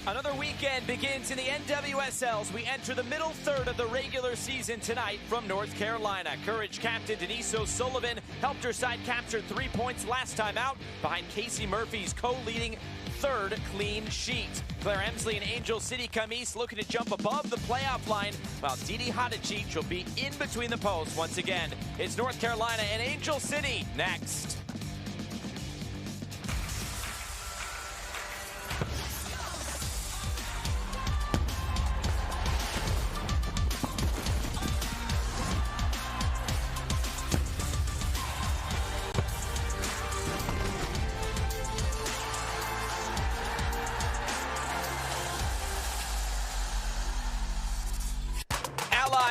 Another weekend begins in the NWSLs. We enter the middle third of the regular season tonight from North Carolina. Courage captain Denise O'Sullivan helped her side capture 3 points last time out behind Casey Murphy's co-leading third clean sheet. Claire Emsley and Angel City come east looking to jump above the playoff line, while Didi Hadjic will be in between the posts once again. It's North Carolina and Angel City next.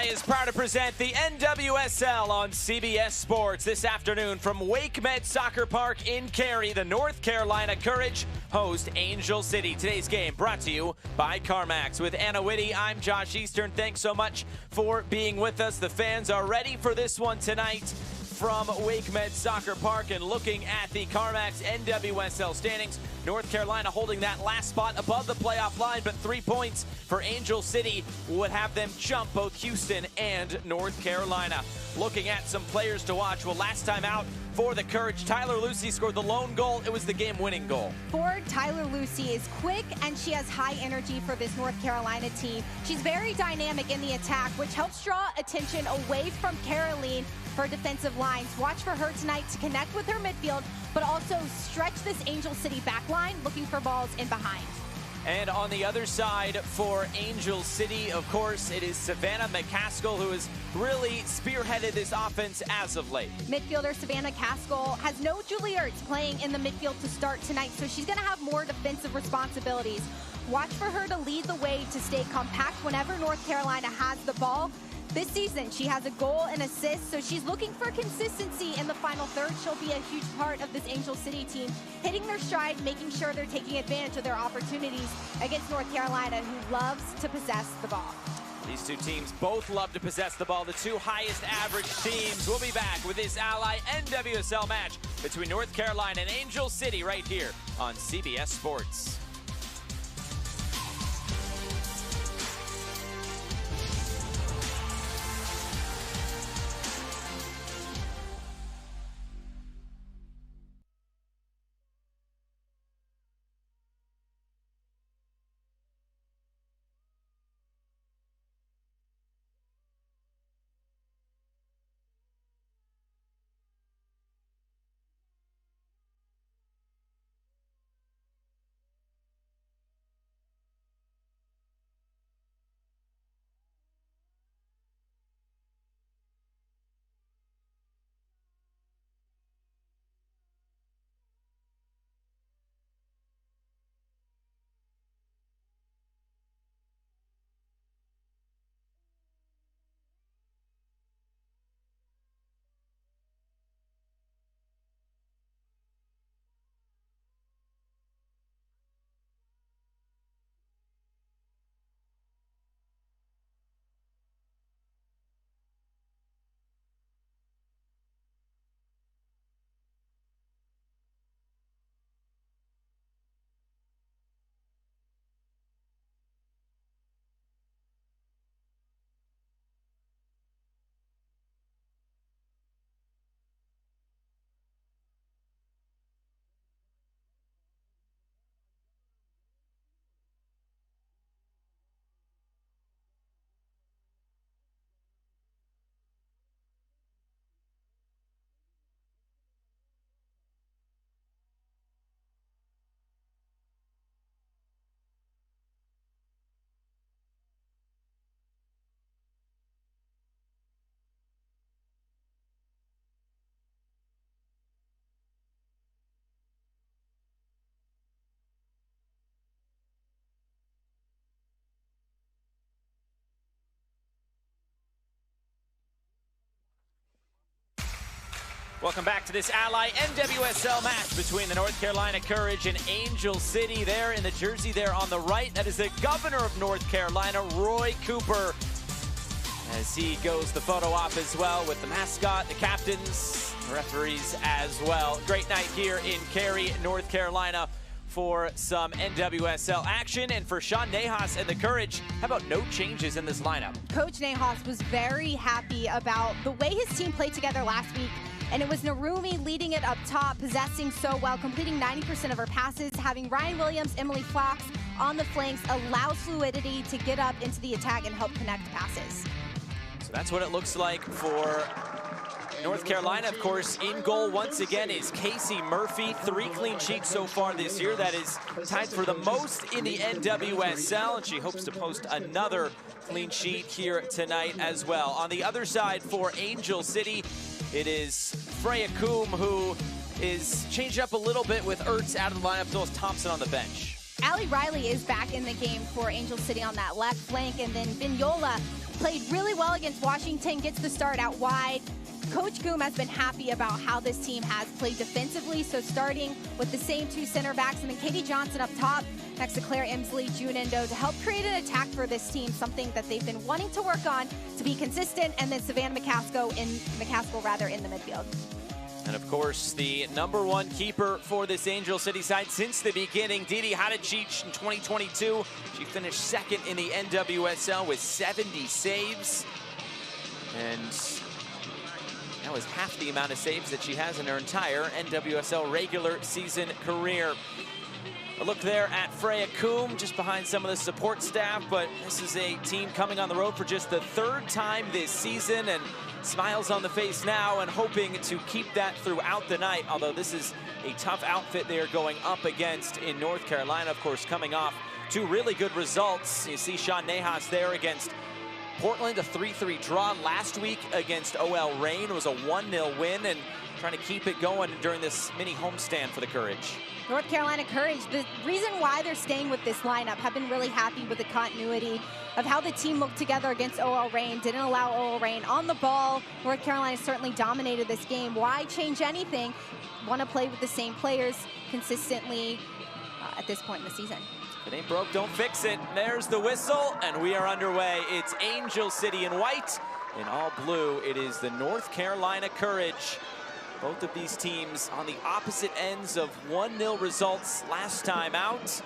Is proud to present the NWSL on CBS Sports this afternoon from WakeMed Soccer Park in Cary. The North Carolina Courage host Angel City. Today's game brought to you by CarMax. With Anna Whitty, I'm Josh Eastern. Thanks so much for being with us. The fans are ready for this one tonight from WakeMed Soccer Park, and looking at the CarMax NWSL standings, North Carolina holding that last spot above the playoff line, but 3 points for Angel City would have them jump both Houston and North Carolina. Looking at some players to watch, well, last time out for the Courage, Tyler Lucy scored the lone goal. It was the game-winning goal. Forward Tyler Lucy is quick, and she has high energy for this North Carolina team. She's very dynamic in the attack, which helps draw attention away from Caroline for defensive lines. Watch for her tonight to connect with her midfield, but also stretch this Angel City back line, looking for balls in behind. And on the other side for Angel City, of course, it is Savannah McCaskill who has really spearheaded this offense as of late. Midfielder Savannah McCaskill has no Julie Ertz playing in the midfield to start tonight, so she's going to have more defensive responsibilities. Watch for her to lead the way to stay compact whenever North Carolina has the ball. This season, she has a goal and assist, so she's looking for consistency in the final third. She'll be a huge part of this Angel City team, hitting their stride, making sure they're taking advantage of their opportunities against North Carolina, who loves to possess the ball. These two teams both love to possess the ball, the two highest average teams. We'll be back with this Ally NWSL match between North Carolina and Angel City right here on CBS Sports. Welcome back to this Ally NWSL match between the North Carolina Courage and Angel City. There in the jersey there on the right, that is the governor of North Carolina, Roy Cooper, as he goes the photo op as well with the mascot, the captains, referees as well. Great night here in Cary, North Carolina for some NWSL action. And for Sean Nahas and the Courage, how about no changes in this lineup? Coach Nahas was very happy about the way his team played together last week. And it was Narumi leading it up top, possessing so well, completing 90% of her passes, having Ryan Williams, Emily Fox on the flanks, allows fluidity to get up into the attack and help connect passes. So that's what it looks like for North Carolina. Of course, in goal once again is Casey Murphy. 3 clean sheets so far this year. That is tied for the most in the NWSL, and she hopes to post another clean sheet here tonight as well. On the other side for Angel City, it is Freya Coombe, who is changed up a little bit with Ertz out of the lineup, Phyllis Thompson on the bench. Allie Riley is back in the game for Angel City on that left flank, and then Vignola played really well against Washington, gets the start out wide. Coach Coombe has been happy about how this team has played defensively, so starting with the same 2 center backs, and then Katie Johnson up top next to Claire Emsley, June Endo, to help create an attack for this team, something that they've been wanting to work on to be consistent, and then Savannah McCaskill in the midfield. And of course, the #1 keeper for this Angel City side since the beginning, Didi Hadicic in 2022. She finished 2nd in the NWSL with 70 saves. And that was half the amount of saves that she has in her entire NWSL regular season career. A look there at Freya Coombe, just behind some of the support staff, but this is a team coming on the road for just the 3rd time this season, and smiles on the face now and hoping to keep that throughout the night, although this is a tough outfit they are going up against in North Carolina, of course, coming off 2 really good results. You see Sean Nahas there against Portland, a 3-3 draw last week against OL Reign. It was a 1-0 win, and trying to keep it going during this mini homestand for the Courage. North Carolina Courage, the reason why they're staying with this lineup, have been really happy with the continuity of how the team looked together against OL Reign, didn't allow OL Reign on the ball. North Carolina certainly dominated this game. Why change anything? Want to play with the same players consistently at this point in the season. If it ain't broke, don't fix it. There's the whistle, and we are underway. It's Angel City in white. In all blue, it is the North Carolina Courage. Both of these teams on the opposite ends of 1-0 results last time out.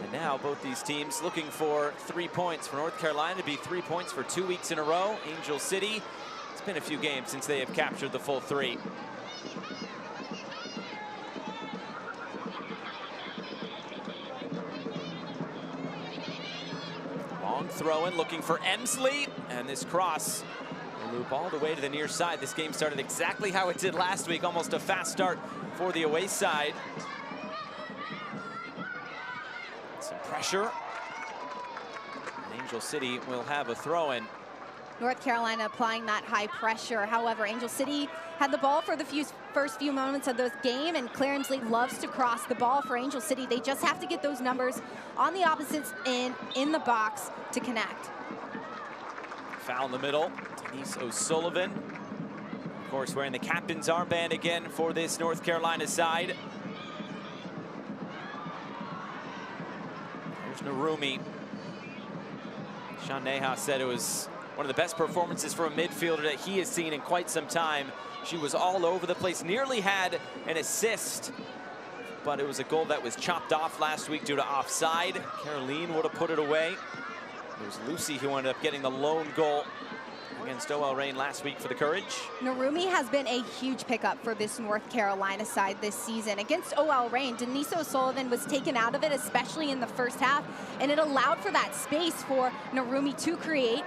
And now both these teams looking for 3 points. For North Carolina to be 3 points for 2 weeks in a row. Angel City, it's been a few games since they have captured the full 3. Long throw in, looking for Emsley, and this cross will loop all the way to the near side. This game started exactly how it did last week, almost a fast start for the away side. Some pressure. And Angel City will have a throw in. North Carolina applying that high pressure. However, Angel City had the ball for the first few moments of this game, and Claire Emsley loves to cross the ball for Angel City. They just have to get those numbers on the opposites in the box to connect. Foul in the middle, Denise O'Sullivan. Of course, wearing the captain's armband again for this North Carolina side. There's Narumi. Sean Nahas said it was one of the best performances for a midfielder that he has seen in quite some time. She was all over the place, nearly had an assist, but it was a goal that was chopped off last week due to offside. Caroline would have put it away. It was Lucy who ended up getting the lone goal against OL Reign last week for the Courage. Narumi has been a huge pickup for this North Carolina side this season. Against OL Reign, Denise O'Sullivan was taken out of it, especially in the first half, and it allowed for that space for Narumi to create.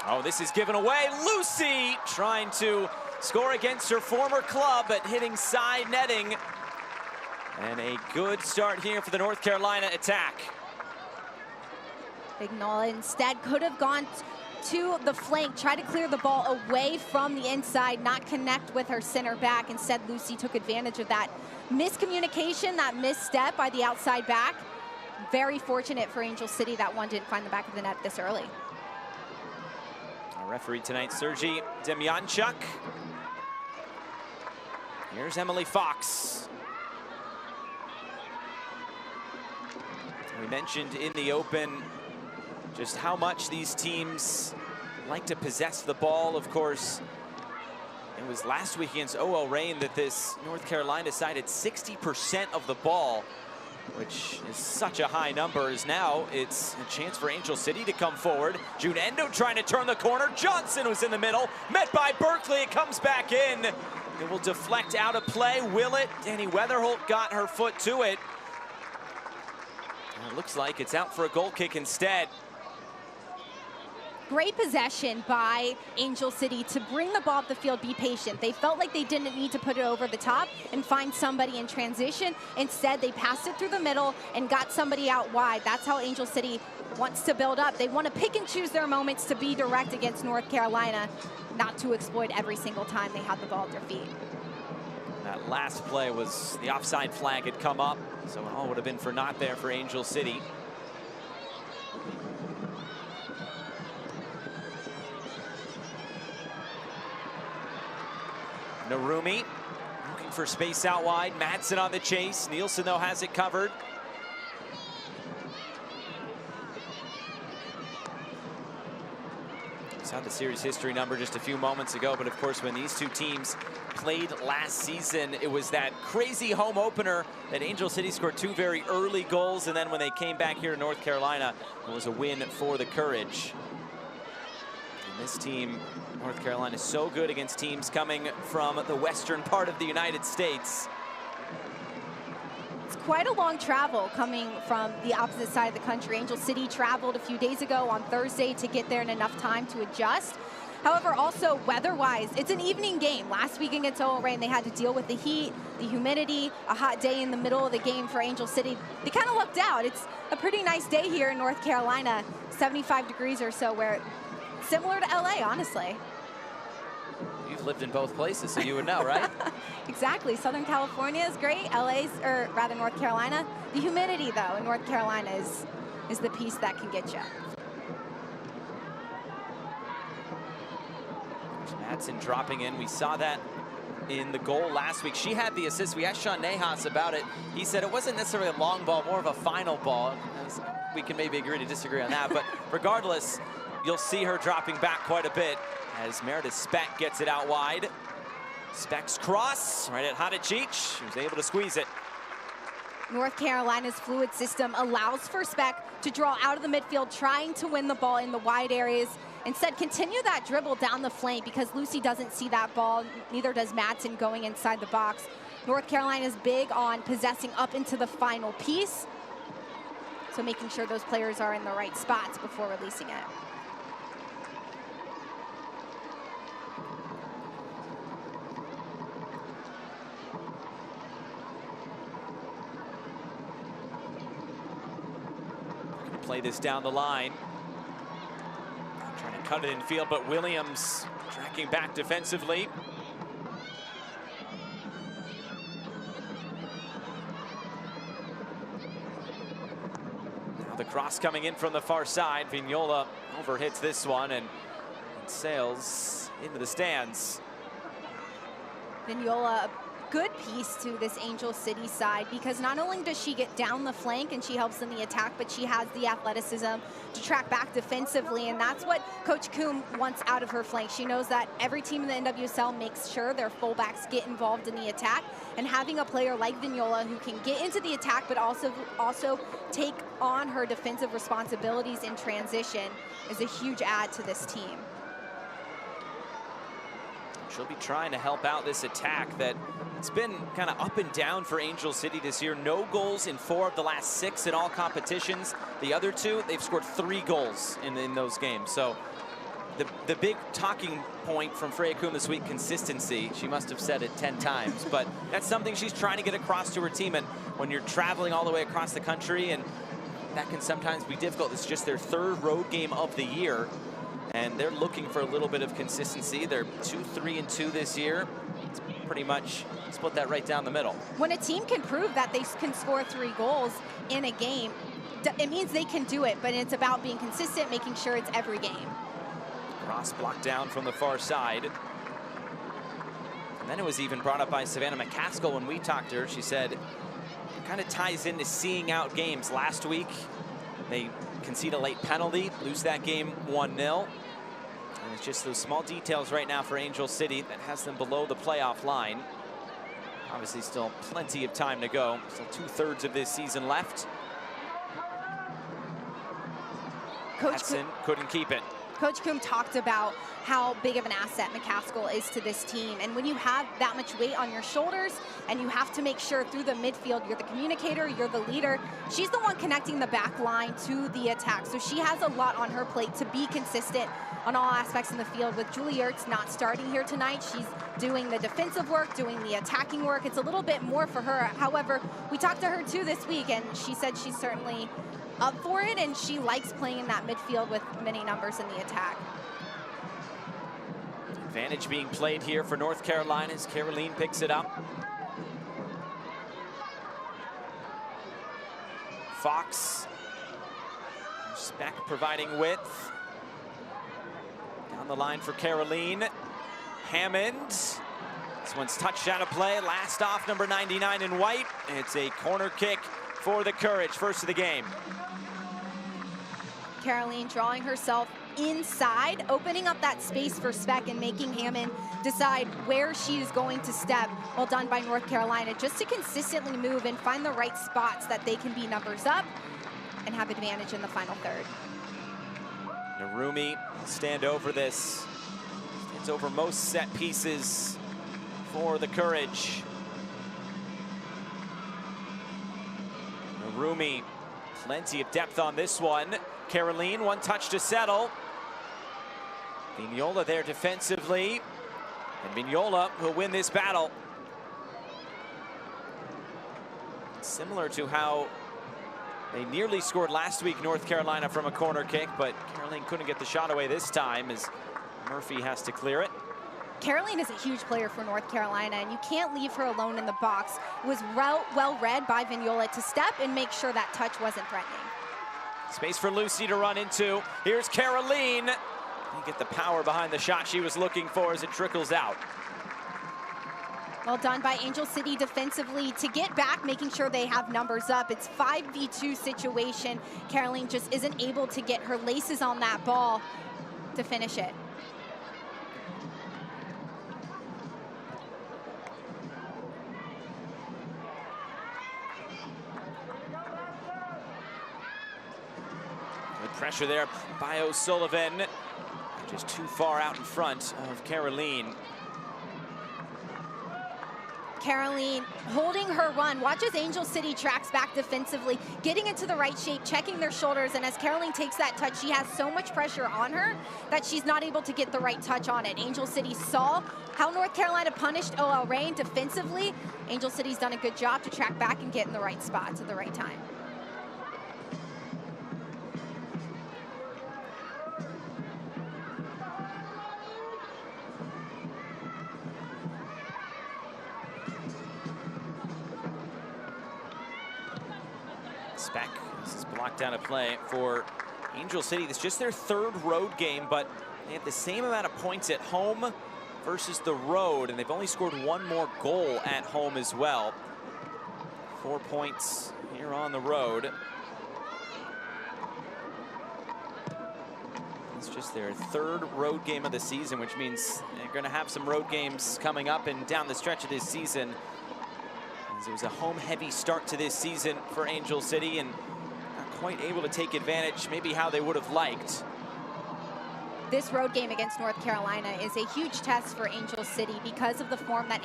Oh, this is given away. Lucy trying to score against her former club, but hitting side netting. And a good start here for the North Carolina attack. Vignola instead could have gone to the flank, try to clear the ball away from the inside, not connect with her center back. Instead, Lucy took advantage of that miscommunication, that misstep by the outside back. Very fortunate for Angel City that one didn't find the back of the net this early. Our referee tonight, Sergey Demyanchuk. Here's Emily Fox. We mentioned in the open just how much these teams like to possess the ball. Of course, it was last week against OL Reign that this North Carolina side had 60% of the ball. which is such a high number, as now it's a chance for Angel City to come forward. June Endo trying to turn the corner. Johnson was in the middle, met by Berkeley. It comes back in. It will deflect out of play. Will it? Danny Weatherholt got her foot to it. And it looks like it's out for a goal kick instead. Great possession by Angel City to bring the ball up the field, be patient. They felt like they didn't need to put it over the top and find somebody in transition. Instead, they passed it through the middle and got somebody out wide. That's how Angel City wants to build up. They want to pick and choose their moments to be direct against North Carolina, not to exploit every single time they have the ball at their feet. That last play was the offside flag had come up, so it all would have been for naught there for Angel City. Narumi looking for space out wide. Madsen on the chase. Nielsen, though, has it covered. Saw the series history number just a few moments ago, but of course when these two teams played last season, it was that crazy home opener that Angel City scored 2 very early goals, and then when they came back here to North Carolina, it was a win for the Courage. And this team, North Carolina, is so good against teams coming from the western part of the United States. It's quite a long travel coming from the opposite side of the country. Angel City traveled a few days ago on Thursday to get there in enough time to adjust. However, also weather-wise, it's an evening game. Last week against OL-Reign, they had to deal with the heat, the humidity, a hot day in the middle of the game for Angel City. They kind of lucked out. It's a pretty nice day here in North Carolina, 75 degrees or so, where similar to LA, honestly. You've lived in both places, so you would know, right? Exactly. Southern California is great. LA's, or rather North Carolina. The humidity, though, in North Carolina is the piece that can get you. Madsen dropping in. We saw that in the goal last week. She had the assist. We asked Sean Nahas about it. He said it wasn't necessarily a long ball, more of a final ball. We can maybe agree to disagree on that, but regardless, you'll see her dropping back quite a bit as Meredith Speck gets it out wide. Speck's cross right at Hadicic. She was able to squeeze it. North Carolina's fluid system allows for Speck to draw out of the midfield, trying to win the ball in the wide areas. Instead, continue that dribble down the flank because Lucy doesn't see that ball. Neither does Madsen going inside the box. North Carolina's big on possessing up into the final piece. So making sure those players are in the right spots before releasing it. Play this down the line. Trying to cut it in field, but Williams tracking back defensively. Now the cross coming in from the far side. Vignola overhits this one and sails into the stands. Vignola, good piece to this Angel City side because not only does she get down the flank and she helps in the attack, but she has the athleticism to track back defensively, and that's what Coach Coombe wants out of her flank. She knows that every team in the NWSL makes sure their fullbacks get involved in the attack, and having a player like Vignola who can get into the attack but also take on her defensive responsibilities in transition is a huge add to this team. She'll be trying to help out this attack that it's been kind of up and down for Angel City this year. No goals in 4 of the last 6 in all competitions. The other 2, they've scored 3 goals in those games. So the big talking point from Freya Coombe this week, consistency. She must have said it 10 times, but that's something she's trying to get across to her team. And when you're traveling all the way across the country, and that can sometimes be difficult. It's just their 3rd road game of the year, and they're looking for a little bit of consistency. They're 2-3-2 this year. It's pretty much split that right down the middle. When a team can prove that they can score 3 goals in a game, it means they can do it, but it's about being consistent, making sure it's every game. Ross blocked down from the far side. And then it was even brought up by Savannah McCaskill when we talked to her. She said it kind of ties into seeing out games. Last week, they concede a late penalty, lose that game 1-0. And it's just those small details right now for Angel City that has them below the playoff line. Obviously still plenty of time to go. Still 2/3 of this season left. DAZN couldn't keep it. Coach Coombe talked about how big of an asset McCaskill is to this team. And when you have that much weight on your shoulders and you have to make sure through the midfield, you're the communicator, you're the leader, she's the one connecting the back line to the attack. So she has a lot on her plate to be consistent on all aspects in the field. With Julie Ertz not starting here tonight, she's doing the defensive work, doing the attacking work. It's a little bit more for her. However, we talked to her too this week, and she said she's certainly up for it, and she likes playing in that midfield with many numbers in the attack. Advantage being played here for North Carolina as Caroline picks it up. Fox, Speck providing width. Down the line for Caroline. Hammond. This one's touched out of play. Last off, number 99 in white. It's a corner kick for the Courage, first of the game. Caroline drawing herself inside, opening up that space for Speck and making Hammond decide where she is going to step. Well done by North Carolina, just to consistently move and find the right spots that they can be numbers up and have advantage in the final third. Narumi will stand over this. Stands over most set pieces for the Courage. Narumi, plenty of depth on this one. Caroline, one touch to settle. Vignola there defensively. And Vignola will win this battle. Similar to how they nearly scored last week, North Carolina, from a corner kick, but Caroline couldn't get the shot away this time as Murphy has to clear it. Caroline is a huge player for North Carolina, and you can't leave her alone in the box. It was well read by Vignola to step and make sure that touch wasn't threatening. Space for Lucy to run into. Here's Caroline. You get the power behind the shot she was looking for as it trickles out. Well done by Angel City defensively to get back, making sure they have numbers up. It's 5v2 situation. Caroline just isn't able to get her laces on that ball to finish it. Good pressure there by O'Sullivan. Just too far out in front of Caroline. Caroline holding her run. Watch as Angel City tracks back defensively, getting into the right shape, checking their shoulders, and as Caroline takes that touch, she has so much pressure on her that she's not able to get the right touch on it. Angel City saw how North Carolina punished OL Reign defensively. Angel City's done a good job to track back and get in the right spots at the right time. Speck, this is blocked out of play for Angel City. This is just their third road game, but they have the same amount of points at home versus the road, and they've only scored one more goal at home as well. 4 points here on the road. It's just their third road game of the season, which means they're going to have some road games coming up and down the stretch of this season. It was a home-heavy start to this season for Angel City and not quite able to take advantage maybe how they would have liked. This road game against North Carolina is a huge test for Angel City because of the form that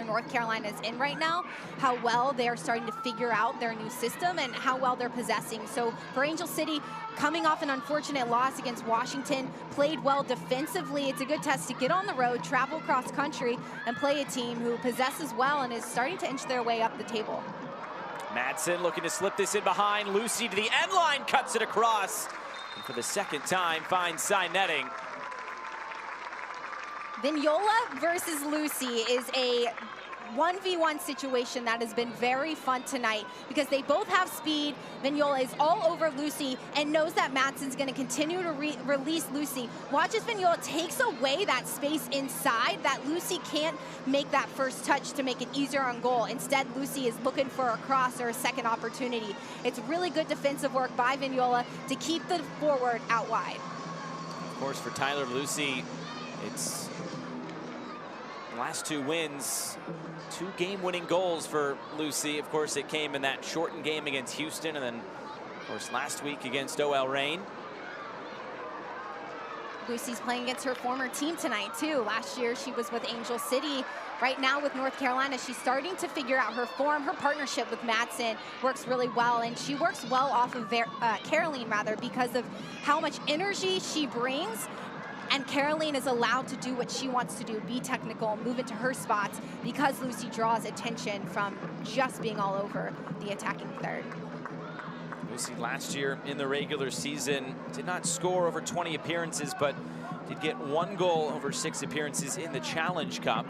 North Carolina is in right now, how well they are starting to figure out their new system and how well they're possessing. So for Angel City, coming off an unfortunate loss against Washington, played well defensively. It's a good test to get on the road, travel cross country, and play a team who possesses well and is starting to inch their way up the table. Madsen looking to slip this in behind. Lucy to the end line, cuts it across. And for the second time, finds side netting. Vignola versus Lucy is a 1v1 situation that has been very fun tonight because they both have speed. Vignola is all over Lucy and knows that Madsen's going to continue to release Lucy. Watch as Vignola takes away that space inside that Lucy can't make that first touch to make it easier on goal. Instead, Lucy is looking for a cross or a second opportunity. It's really good defensive work by Vignola to keep the forward out wide. Of course, for Tyler Lucy, it's last 2 wins, 2 game-winning goals for Lucy. Of course, it came in that shortened game against Houston, and then, of course, last week against OL Reign. Lucy's playing against her former team tonight, too. Last year, she was with Angel City. Right now with North Carolina, she's starting to figure out her form. Her partnership with Matchday works really well, and she works well off of Caroline, because of how much energy she brings. And Caroline is allowed to do what she wants to do, be technical, move into her spots, because Lucy draws attention from just being all over the attacking third. Lucy last year in the regular season did not score over 20 appearances, but did get 1 goal over 6 appearances in the Challenge Cup.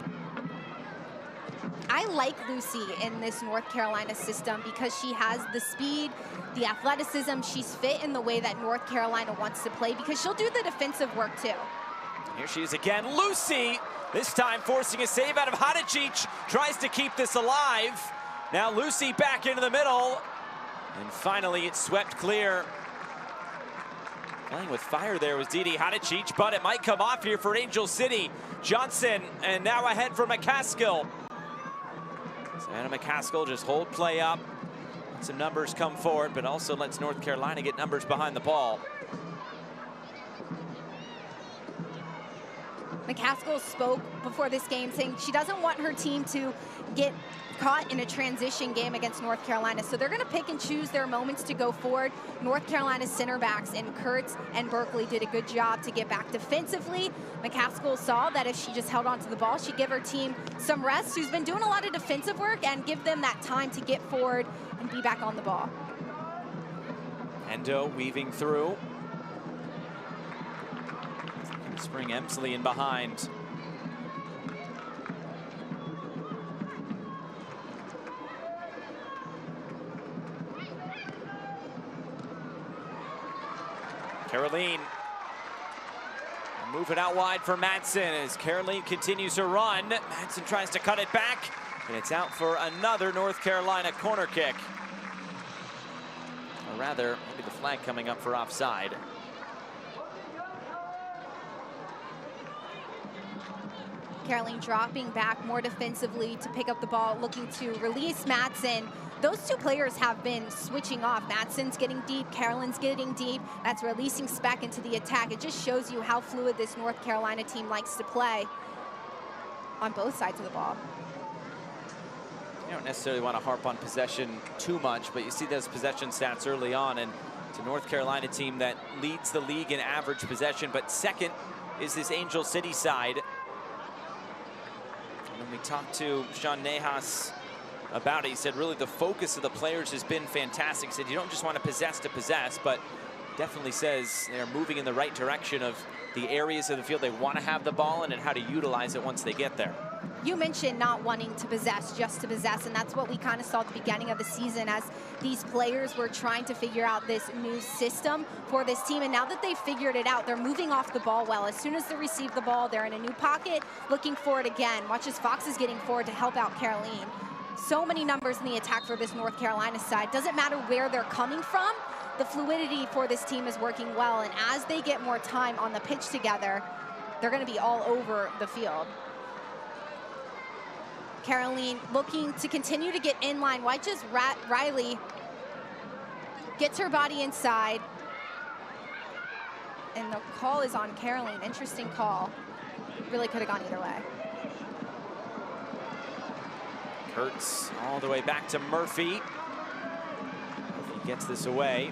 I like Lucy in this North Carolina system because she has the speed, the athleticism. She's fit in the way that North Carolina wants to play, because she'll do the defensive work too. Here she is again, Lucy, this time forcing a save out of Hadicic, tries to keep this alive. Now Lucy back into the middle, and finally it's swept clear. Playing with fire there was Didi Hadicic, but it might come off here for Angel City. Johnson, and now ahead for McCaskill. Anna McCaskill just hold play up, let some numbers come forward, but also lets North Carolina get numbers behind the ball. McCaskill spoke before this game saying she doesn't want her team to get caught in a transition game against North Carolina, so they're going to pick and choose their moments to go forward. North Carolina's center backs in Kurtz and Berkeley did a good job to get back defensively. McCaskill saw that if she just held on to the ball, she'd give her team some rest, who's been doing a lot of defensive work, and give them that time to get forward and be back on the ball. Endo weaving through. Spring Emsley in behind. Caroline, move it out wide for Madsen as Caroline continues to run. Madsen tries to cut it back, and it's out for another North Carolina corner kick. Or rather, maybe the flag coming up for offside. Caroline dropping back more defensively to pick up the ball, looking to release Madsen. Those 2 players have been switching off. Madsen's getting deep, Caroline's getting deep. That's releasing Speck into the attack. It just shows you how fluid this North Carolina team likes to play on both sides of the ball. You don't necessarily want to harp on possession too much, but you see those possession stats early on, and it's a North Carolina team that leads the league in average possession, but second is this Angel City side. When we talked to Sean Nahas about it, he said really the focus of the players has been fantastic. He said you don't just want to possess, but definitely says they're moving in the right direction of the areas of the field they want to have the ball in and how to utilize it once they get there. You mentioned not wanting to possess just to possess, and that's what we kind of saw at the beginning of the season as these players were trying to figure out this new system for this team. And now that they've figured it out, they're moving off the ball well. As soon as they receive the ball, they're in a new pocket, looking for it again. Watch as Fox is getting forward to help out Caroline. So many numbers in the attack for this North Carolina side. Doesn't matter where they're coming from, the fluidity for this team is working well. And as they get more time on the pitch together, they're going to be all over the field. Caroline looking to continue to get in line. Watch as Riley gets her body inside. And the call is on Caroline. Interesting call. Really could have gone either way. Kurtz all the way back to Murphy. Murphy gets this away.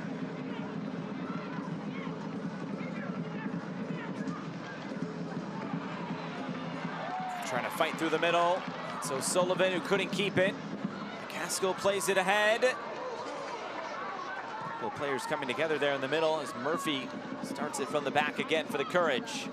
Trying to fight through the middle. So Sullivan, who couldn't keep it. McCaskill plays it ahead. Couple of players coming together there in the middle as Murphy starts it from the back again for the Courage.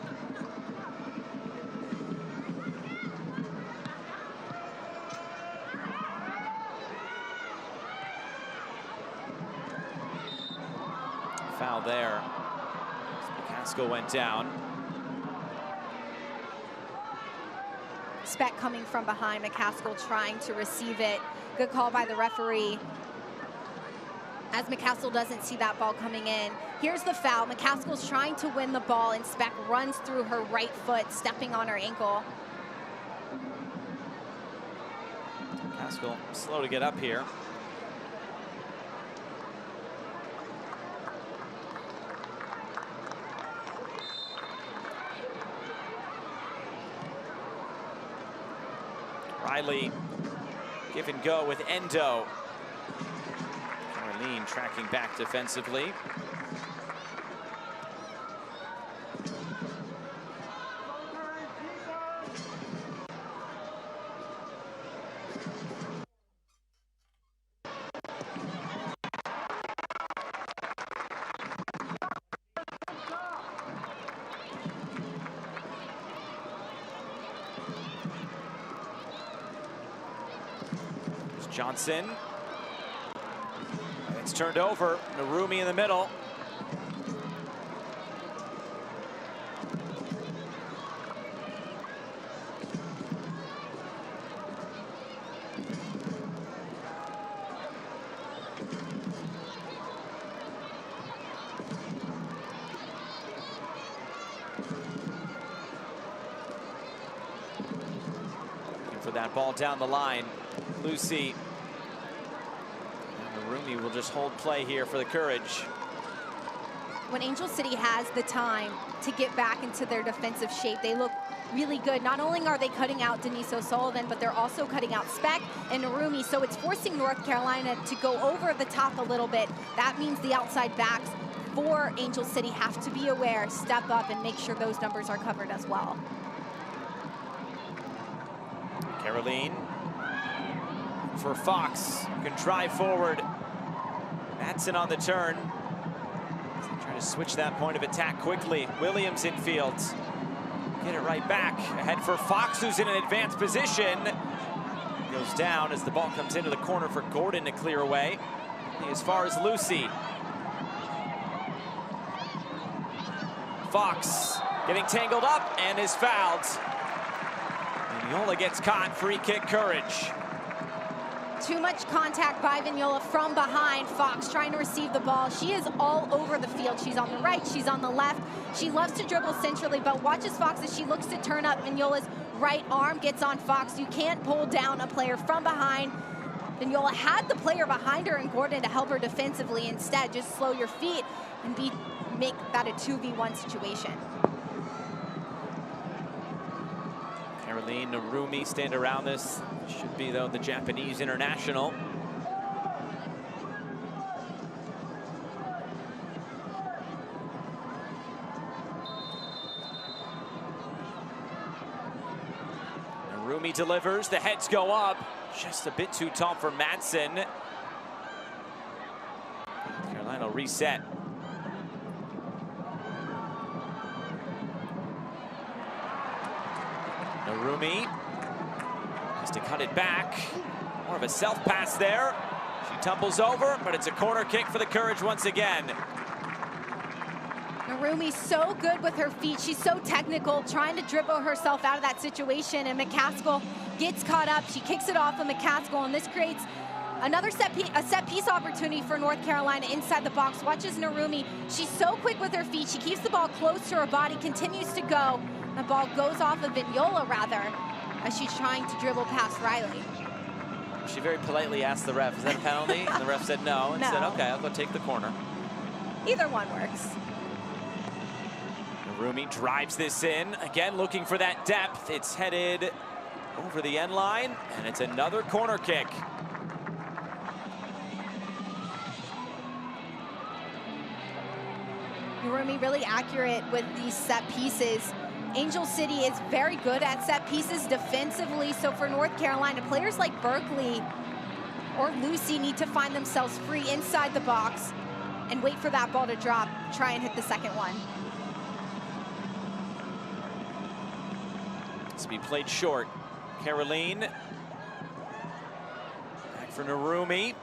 Foul there. McCaskill went down. Speck coming from behind, McCaskill trying to receive it. Good call by the referee. As McCaskill doesn't see that ball coming in. Here's the foul. McCaskill's trying to win the ball, and Speck runs through her right foot, stepping on her ankle. Haskell slow to get up here. Riley, give and go with Endo. Caroline tracking back defensively. Johnson. And it's turned over. Narumi in the middle. Looking for that ball down the line. Lucy. Narumi will just hold play here for the Courage. When Angel City has the time to get back into their defensive shape, they look really good. Not only are they cutting out Denise O'Sullivan, but they're also cutting out Speck and Narumi. So it's forcing North Carolina to go over the top a little bit. That means the outside backs for Angel City have to be aware, step up, and make sure those numbers are covered as well. Caroline for Fox, can drive forward. Madsen on the turn. Trying to switch that point of attack quickly. Williams infield. Get it right back. Ahead for Fox, who's in an advanced position. Goes down as the ball comes into the corner for Gordon to clear away. As far as Lucy. Fox getting tangled up and is fouled. Vignola gets caught, free kick Courage. Too much contact by Vignola from behind. Fox trying to receive the ball. She is all over the field. She's on the right, she's on the left. She loves to dribble centrally, but watches Fox as she looks to turn up. Vignola's right arm gets on Fox. You can't pull down a player from behind. Vignola had the player behind her and Gordon to help her defensively. Instead, just slow your feet and make that a 2v1 situation. Caroline, Narumi stand around this. Should be, though, the Japanese international. Narumi delivers. The heads go up. Just a bit too tall for Madsen. Carolina will reset. Narumi has to cut it back. More of a self-pass there. She tumbles over, but it's a corner kick for the Courage once again. Narumi's so good with her feet. She's so technical, trying to dribble herself out of that situation, and McCaskill gets caught up. She kicks it off of McCaskill, and this creates another set piece opportunity for North Carolina inside the box. Watches Narumi. She's so quick with her feet. She keeps the ball close to her body, continues to go. The ball goes off of Vignola, rather, as she's trying to dribble past Riley. She very politely asked the ref, is that a penalty? And the ref said no, and said, okay, I'll go take the corner. Either one works. Narumi drives this in, again looking for that depth. It's headed over the end line, and it's another corner kick. Narumi really accurate with these set pieces. Angel City is very good at set pieces defensively, so for North Carolina, players like Berkeley or Lucy need to find themselves free inside the box and wait for that ball to drop, try and hit the second one. It's be played short. Caroline. Back for Narumi.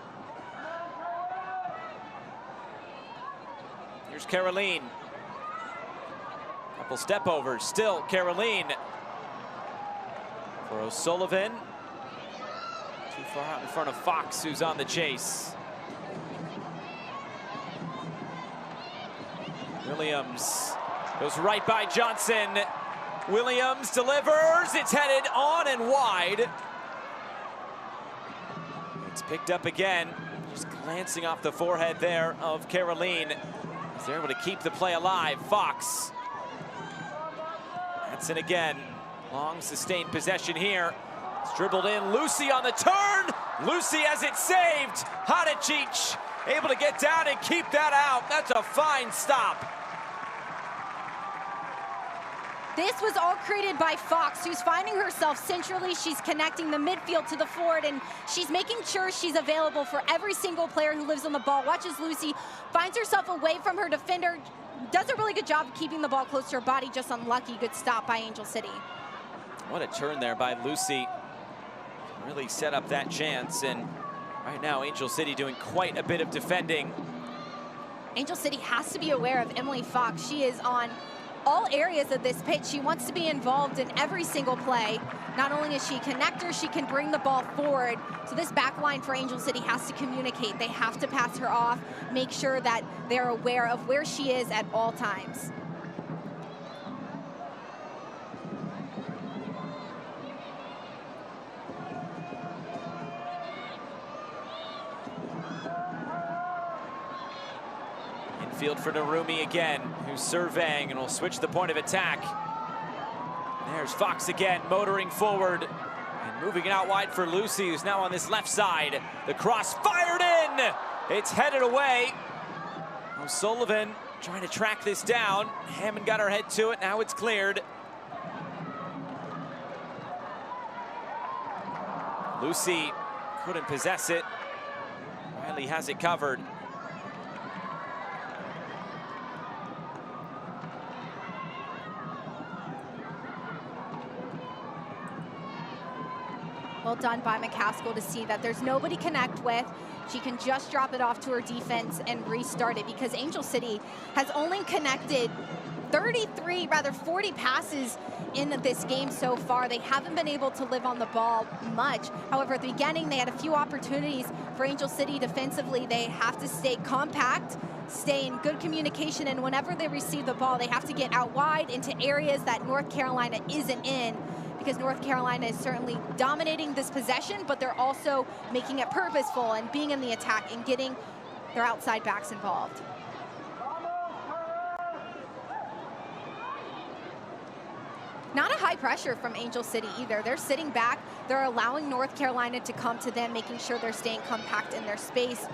Here's Caroline. Couple step overs, still Caroline. For O'Sullivan. Too far out in front of Fox, who's on the chase. Williams goes right by Johnson. Williams delivers. It's headed on and wide. It's picked up again. Just glancing off the forehead there of Caroline. They're able to keep the play alive. Fox. That's it again. Long sustained possession here. It's dribbled in. Lucy on the turn. Lucy has it saved. Hadicic able to get down and keep that out. That's a fine stop. This was all created by Fox, who's finding herself centrally. She's connecting the midfield to the forward, and she's making sure she's available for every single player who lives on the ball. Watches Lucy, finds herself away from her defender, does a really good job of keeping the ball close to her body, just unlucky. Good stop by Angel City. What a turn there by Lucy. Really set up that chance, and right now Angel City doing quite a bit of defending. Angel City has to be aware of Emily Fox. She is on all areas of this pitch. She wants to be involved in every single play. Not only is she a connector, she can bring the ball forward. So this back line for Angel City has to communicate. They have to pass her off, make sure that they're aware of where she is at all times. Field for Narumi again, who's surveying and will switch the point of attack. There's Fox again, motoring forward and moving it out wide for Lucy, who's now on this left side. The cross fired in. It's headed away. O'Sullivan trying to track this down. Hammond got her head to it. Now it's cleared. Lucy couldn't possess it. Riley has it covered. Well done by McCaskill to see that there's nobody to connect with. She can just drop it off to her defense and restart it, because Angel City has only connected 40 passes in this game so far. They haven't been able to live on the ball much. However, at the beginning, they had a few opportunities for Angel City defensively. They have to stay compact, stay in good communication, and whenever they receive the ball, they have to get out wide into areas that North Carolina isn't in, because North Carolina is certainly dominating this possession, but they're also making it purposeful and being in the attack and getting their outside backs involved. Not a high pressure from Angel City either. They're sitting back. They're allowing North Carolina to come to them, making sure they're staying compact in their space.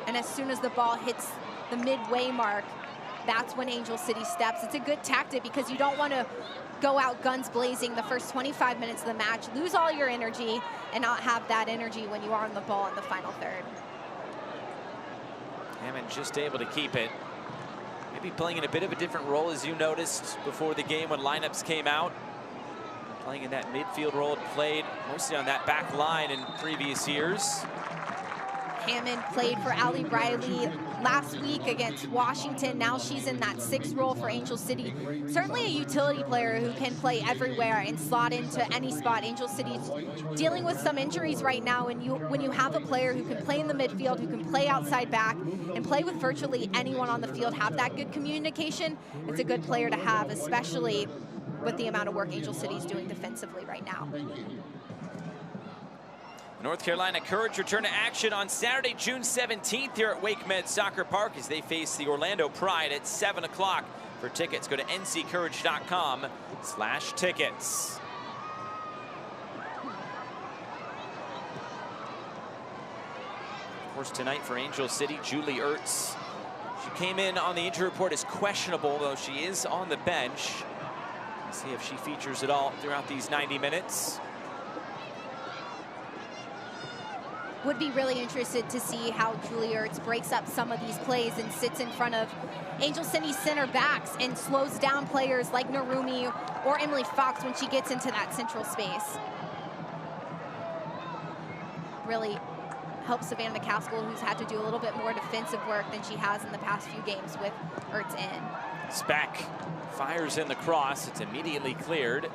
And as soon as the ball hits the midway mark, that's when Angel City steps. It's a good tactic, because you don't want to go out guns blazing the first 25 minutes of the match, lose all your energy, and not have that energy when you are on the ball in the final third. Hammond just able to keep it. Maybe playing in a bit of a different role, as you noticed before the game when lineups came out. Playing in that midfield role, played mostly on that back line in previous years. Hammond played for Allie Riley last week against Washington. Now she's in that 6th role for Angel City. Certainly a utility player who can play everywhere and slot into any spot. Angel City's dealing with some injuries right now, and when you have a player who can play in the midfield, who can play outside back, and play with virtually anyone on the field, have that good communication, it's a good player to have, especially with the amount of work Angel City's doing defensively right now. North Carolina Courage return to action on Saturday, June 17th here at WakeMed Soccer Park as they face the Orlando Pride at 7 o'clock. For tickets, go to nccourage.com/tickets. Of course, tonight for Angel City, Julie Ertz. She came in on the injury report as questionable, though she is on the bench. Let's see if she features at all throughout these 90 minutes. Would be really interested to see how Julie Ertz breaks up some of these plays and sits in front of Angel City center backs and slows down players like Narumi or Emily Fox when she gets into that central space. Really helps Savannah McCaskill, who's had to do a little bit more defensive work than she has in the past few games with Ertz in. Speck fires in the cross. It's immediately cleared.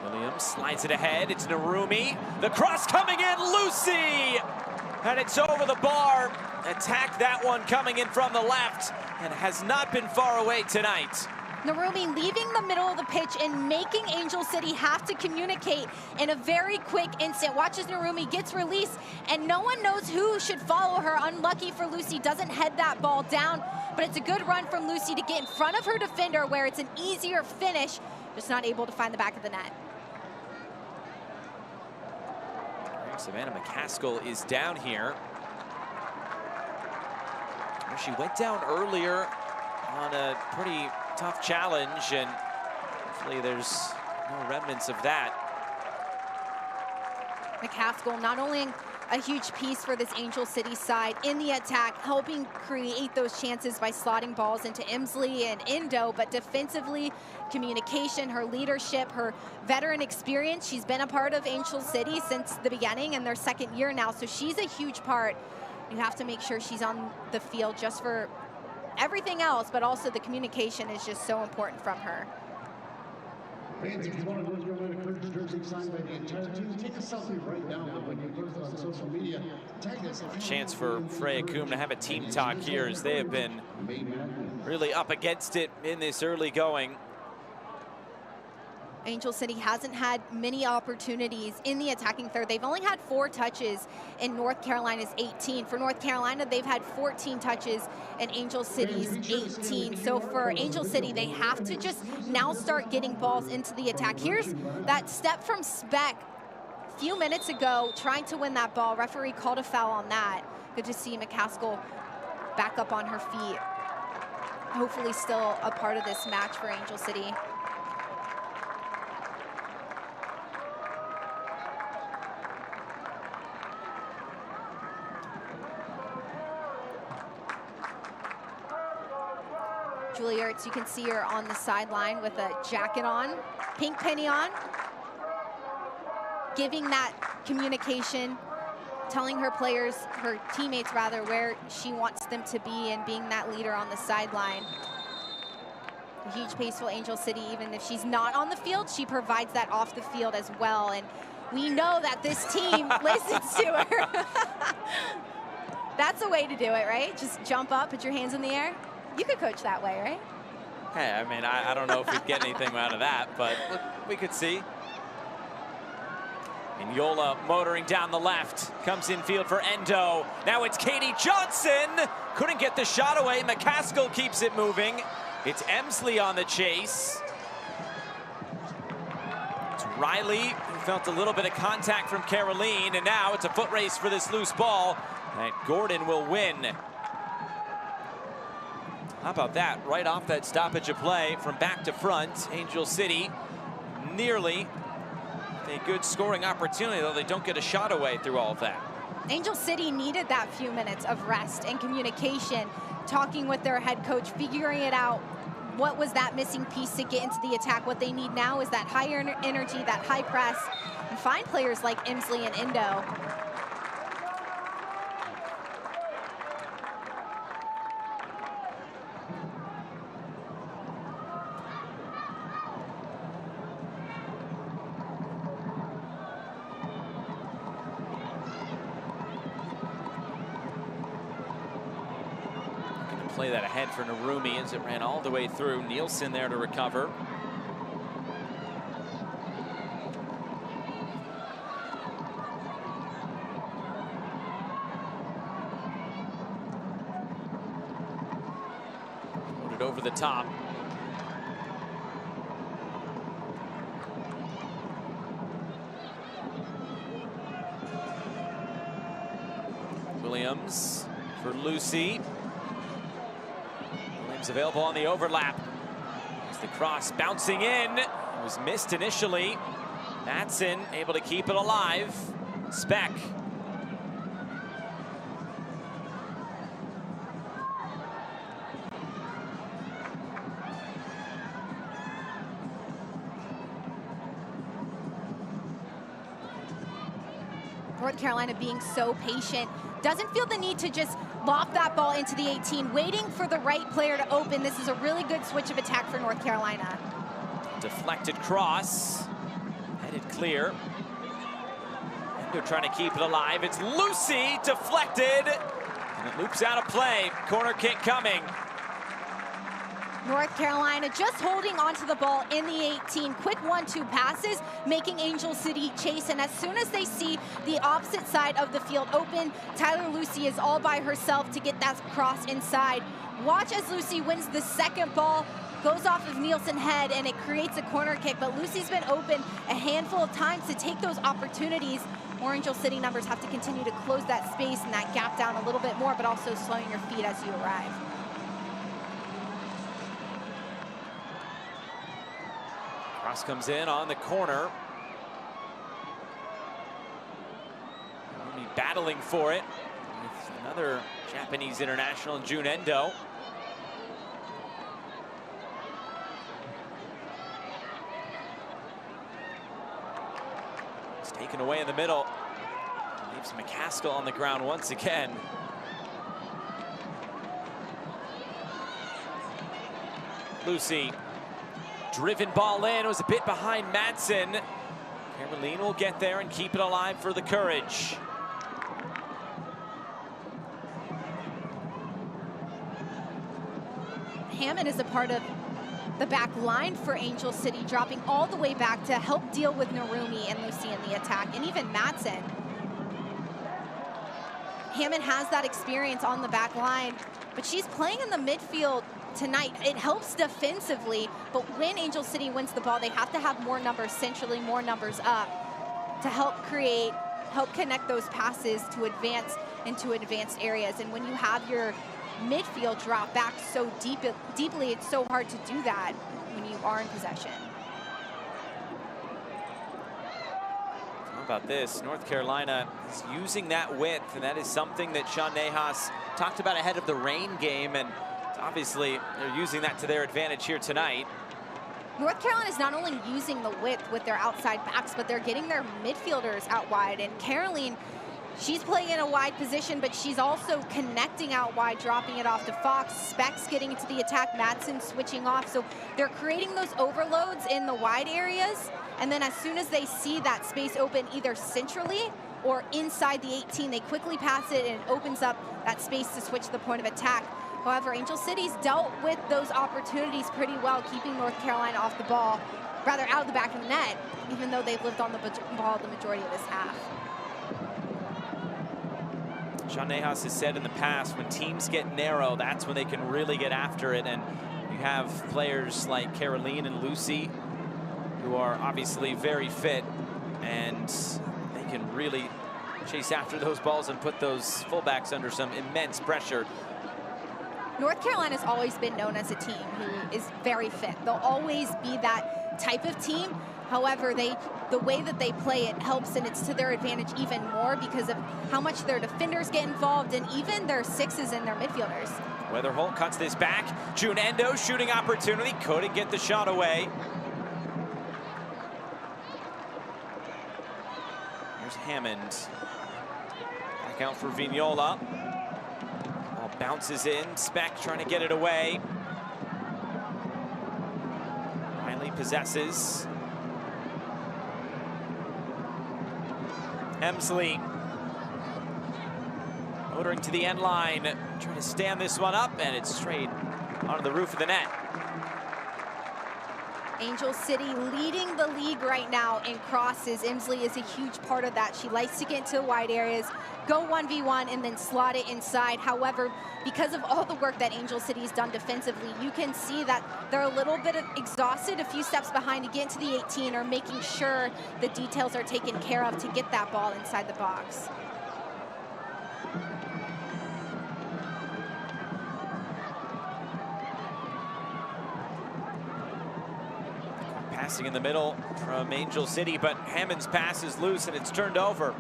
Williams slides it ahead. It's Narumi. The cross coming in. Lucy! And it's over the bar. attack that one coming in from the left and has not been far away tonight. Narumi leaving the middle of the pitch and making Angel City have to communicate in a very quick instant. Watch as Narumi gets released, and no one knows who should follow her. Unlucky for Lucy, doesn't head that ball down, but it's a good run from Lucy to get in front of her defender where it's an easier finish, just not able to find the back of the net. Savannah McCaskill is down here. She went down earlier on a pretty tough challenge, and hopefully there's no remnants of that. McCaskill, not only a huge piece for this Angel City side in the attack, helping create those chances by slotting balls into Nwsl and Indo, but defensively, communication, her leadership, her veteran experience. She's been a part of Angel City since the beginning, and their second year now, so she's a huge part. You have to make sure she's on the field just for everything else, but also the communication is just so important from her. Fans, if you want to know your way to purchase jersey signed by the entire team, take a selfie right now. When you post on social media, tag us. A chance for Freya Coombe to have a team talk here, as they have been really up against it in this early going. Angel City hasn't had many opportunities in the attacking third. They've only had 4 touches in North Carolina's 18. For North Carolina, they've had 14 touches in Angel City's 18. So for Angel City, they have to just now start getting balls into the attack. Here's that step from Speck a few minutes ago, trying to win that ball. Referee called a foul on that. Good to see McCaskill back up on her feet. Hopefully still a part of this match for Angel City. Julie Ertz, you can see her on the sideline with a jacket on, pink penny on, giving that communication, telling her players, her teammates rather, where she wants them to be and being that leader on the sideline. A huge pace for Angel City, even if she's not on the field, she provides that off the field as well. And we know that this team listens to her. That's a way to do it, right? Just jump up, put your hands in the air. You could coach that way, right? Hey, I mean, I don't know if we'd get anything out of that, but look, we could see. And Yola motoring down the left, comes in field for Endo. Now it's Katie Johnson. Couldn't get the shot away. McCaskill keeps it moving. It's Nwsl on the chase. It's Riley, who felt a little bit of contact from Caroline, and now it's a foot race for this loose ball that Gordon will win. How about that? Right off that stoppage of play from back to front, Angel City nearly a good scoring opportunity, though they don't get a shot away through all of that. Angel City needed that few minutes of rest and communication, talking with their head coach, figuring it out. What was that missing piece to get into the attack? What they need now is that higher energy, that high press, and find players like Nwsl and Indo. Play that ahead for Narumi as it ran all the way through. Nielsen there to recover. Put it over the top. Williams for Lucy. Available on the overlap. As the cross bouncing in. It was missed initially. Matson able to keep it alive. Speck. North Carolina being so patient, doesn't feel the need to just lob that ball into the 18, waiting for the right player to open. This is a really good switch of attack for North Carolina. Deflected cross, headed clear. They're trying to keep it alive. It's Lucy, deflected. And it loops out of play. Corner kick coming. North Carolina just holding onto the ball in the 18. Quick 1-2 passes, making Angel City chase. And as soon as they see the opposite side of the field open, Tyler Lucy is all by herself to get that cross inside. Watch as Lucy wins the second ball, goes off of Nielsen's head, and it creates a corner kick. But Lucy's been open a handful of times to take those opportunities. More Angel City numbers have to continue to close that space and that gap down a little bit more, but also slowing your feet as you arrive. Cross comes in on the corner. We'll be battling for it with another Japanese international, Jun Endo. It's taken away in the middle. Leaves McCaskill on the ground once again. Lucy. Driven ball in, it was a bit behind Madsen. Caroline will get there and keep it alive for the Courage. Hammond is a part of the back line for Angel City, dropping all the way back to help deal with Narumi and Lucy in the attack, and even Madsen. Hammond has that experience on the back line, but she's playing in the midfield tonight. It helps defensively, but when Angel City wins the ball, they have to have more numbers centrally, more numbers up to help connect those passes to advance into advanced areas. And when you have your midfield drop back so deeply, it's so hard to do that when you are in possession. How about this? North Carolina is using that width, and that is something that Sean Nahas talked about ahead of the rain game, and obviously they're using that to their advantage here tonight. North Carolina is not only using the width with their outside backs, but they're getting their midfielders out wide. And Caroline, she's playing in a wide position, but she's also connecting out wide, dropping it off to Fox. Specs getting into the attack, Madsen switching off. So they're creating those overloads in the wide areas. And then as soon as they see that space open either centrally or inside the 18, they quickly pass it and it opens up that space to switch the point of attack. However, Angel City's dealt with those opportunities pretty well, keeping North Carolina off the ball, rather out of the back of the net, even though they've lived on the ball the majority of this half. Sean Nahas has said in the past, when teams get narrow, that's when they can really get after it. And you have players like Caroline and Lucy, who are obviously very fit, and they can really chase after those balls and put those fullbacks under some immense pressure. North Carolina's always been known as a team who is very fit. They'll always be that type of team. However, the way that they play it helps, and it's to their advantage even more because of how much their defenders get involved and even their sixes and their midfielders. Weatherholt cuts this back. Jun Endo shooting opportunity, couldn't get the shot away. Here's Hammond. Back out for Vignola. Ball bounces in. Speck trying to get it away. Riley possesses. Hemsley motoring to the end line, trying to stand this one up, and it's straight onto the roof of the net. Angel City leading the league right now in crosses. Emsley is a huge part of that. She likes to get into the wide areas, go 1v1, and then slot it inside. However, because of all the work that Angel City's done defensively, you can see that they're a little bit exhausted, a few steps behind to get into the 18, or making sure the details are taken care of to get that ball inside the box. Passing in the middle from Angel City, but Hammond's pass is loose and it's turned over.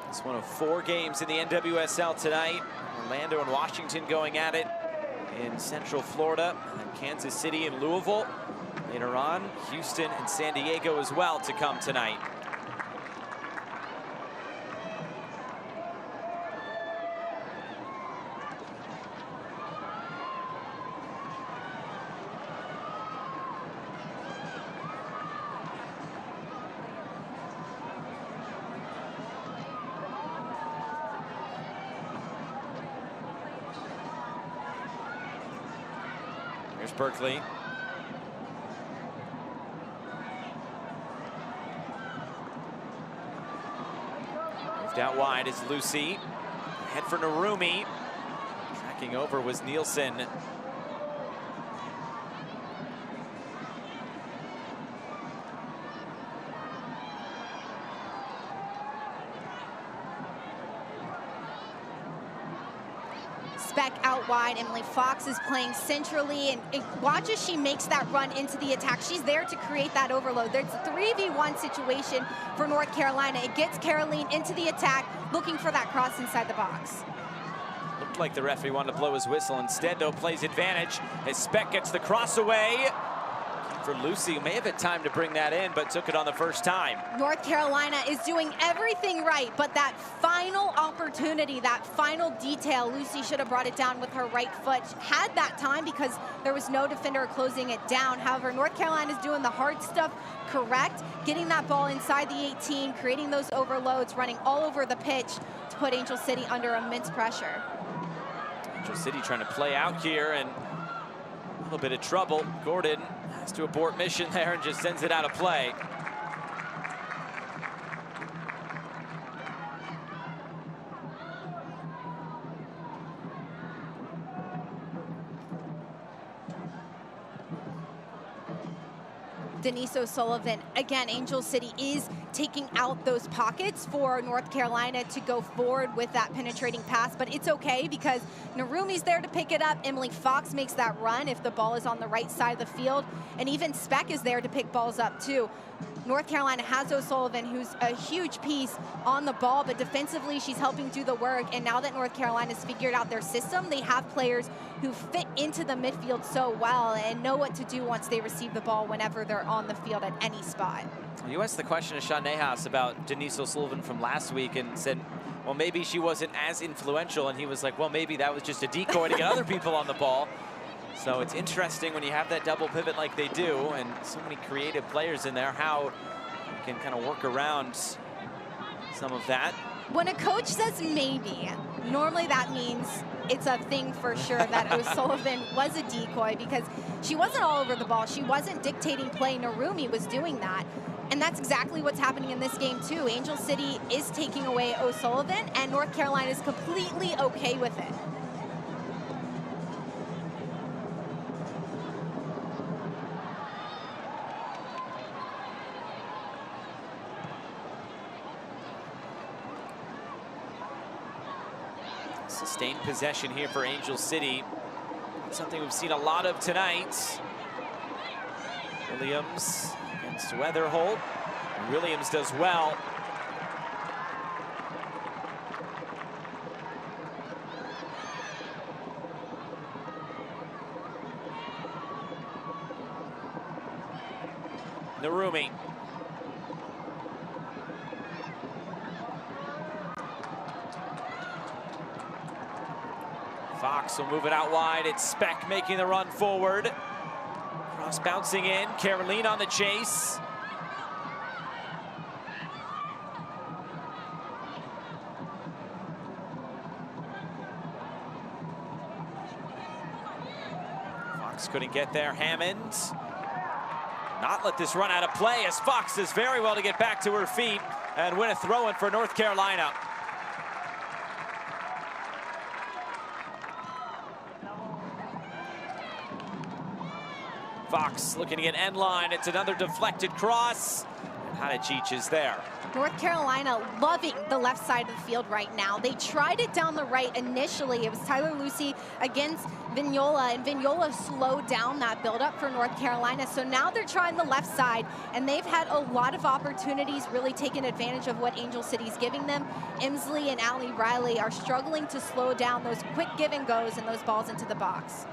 It's one of 4 games in the NWSL tonight. Orlando and Washington going at it in Central Florida, and Kansas City and Louisville. Later on, Houston and San Diego as well to come tonight. Here's Berkeley. Moved out wide is Lucy. Head for Narumi. Tracking over was Nielsen. Speck out wide. Emily Fox is playing centrally, and watch as she makes that run into the attack. She's there to create that overload. There's a 3v1 situation for North Carolina. It gets Caroline into the attack, looking for that cross inside the box. Looked like the referee wanted to blow his whistle. Instead, though, plays advantage as Speck gets the cross away. For Lucy, who may have had time to bring that in, but took it on the first time. North Carolina is doing everything right, but that final opportunity, that final detail, Lucy should have brought it down with her right foot. Had that time because there was no defender closing it down. However, North Carolina is doing the hard stuff correct, getting that ball inside the 18, creating those overloads, running all over the pitch to put Angel City under immense pressure. Angel City trying to play out here, and a little bit of trouble. Gordon has to abort mission there and just sends it out of play. Denise O'Sullivan, again, Angel City is taking out those pockets for North Carolina to go forward with that penetrating pass, but it's okay because Narumi's there to pick it up. Emily Fox makes that run if the ball is on the right side of the field, and even Speck is there to pick balls up too. North Carolina has O'Sullivan, who's a huge piece on the ball, but defensively she's helping do the work. And now that North Carolina's figured out their system, they have players who fit into the midfield so well and know what to do once they receive the ball whenever they're on the field at any spot. You asked the question to Sean Nahas about Denise O'Sullivan from last week and said, well, maybe she wasn't as influential. And he was like, well, maybe that was just a decoy to get other people on the ball. So it's interesting when you have that double pivot like they do and so many creative players in there, how you can kind of work around some of that. When a coach says maybe, normally that means it's a thing for sure that O'Sullivan was a decoy because she wasn't all over the ball. She wasn't dictating play. Narumi was doing that. And that's exactly what's happening in this game too. Angel City is taking away O'Sullivan and North Carolina is completely okay with it. Sustained possession here for Angel City. Something we've seen a lot of tonight. Williams against Weatherholt. Williams does well. Narumi. Fox will move it out wide. It's Speck making the run forward. Cross bouncing in. Caroline on the chase. Fox couldn't get there. Hammond. Not let this run out of play as Fox does very well to get back to her feet and win a throw-in for North Carolina. Fox looking to get end line. It's another deflected cross. And Hadicic is there. North Carolina loving the left side of the field right now. They tried it down the right initially. It was Tyler Lucy against Vignola, and Vignola slowed down that buildup for North Carolina. So now they're trying the left side, and they've had a lot of opportunities, really taking advantage of what Angel City's giving them. Emsley and Allie Riley are struggling to slow down those quick give and goes and those balls into the box.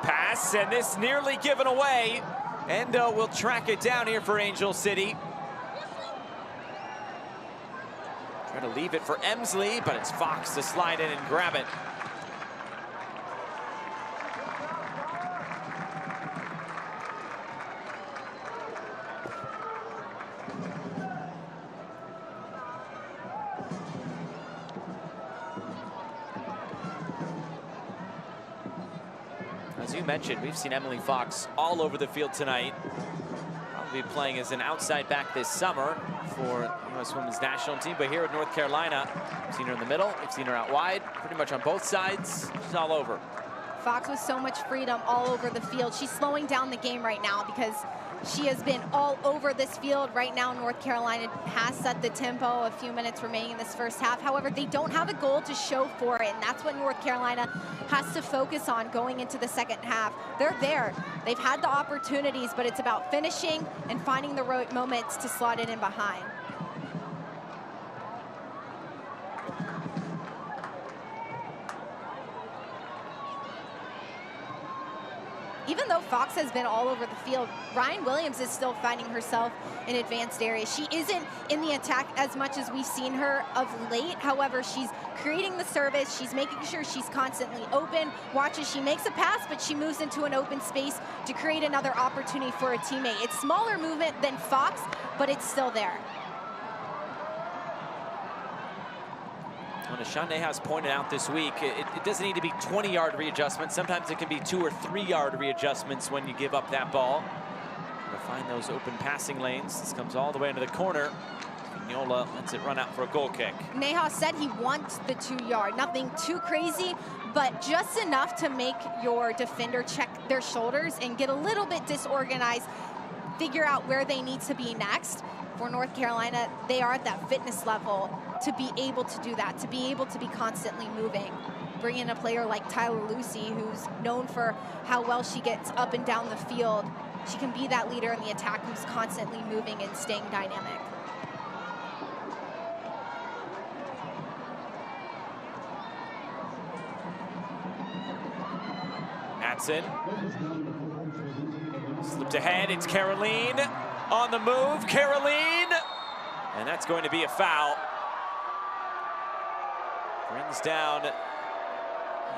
Pass, and this nearly given away. Endo will track it down here for Angel City. Try to leave it for Emsley, but it's Fox to slide in and grab it. we mentioned, we've seen Emily Fox all over the field tonight. Probably playing as an outside back this summer for the U.S. Women's National Team. But here at North Carolina, we've seen her in the middle, we've seen her out wide, pretty much on both sides. She's all over. Fox with so much freedom all over the field. She's slowing down the game right now because she has been all over this field. Right now, North Carolina has set the tempo, a few minutes remaining in this first half. However, they don't have a goal to show for it, and that's what North Carolina has to focus on going into the second half. They're there. They've had the opportunities, but it's about finishing and finding the right moments to slot it in behind. Even though Fox has been all over the field, Ryan Williams is still finding herself in advanced areas. She isn't in the attack as much as we've seen her of late. However, she's creating the service. She's making sure she's constantly open. Watch as she makes a pass, but she moves into an open space to create another opportunity for a teammate. It's smaller movement than Fox, but it's still there. As Shande has pointed out this week, it doesn't need to be 20-yard readjustments. Sometimes it can be 2- or 3-yard readjustments when you give up that ball. To find those open passing lanes. This comes all the way into the corner. Vignola lets it run out for a goal kick. Neha said he wants the 2-yard. Nothing too crazy, but just enough to make your defender check their shoulders and get a little bit disorganized, figure out where they need to be next. For North Carolina, they are at that fitness level to be able to do that, to be able to be constantly moving. Bring in a player like Tyler Lucy, who's known for how well she gets up and down the field. She can be that leader in the attack who's constantly moving and staying dynamic. Matson. Slipped ahead, it's Caroline. On the move, Caroline. And that's going to be a foul. Brings down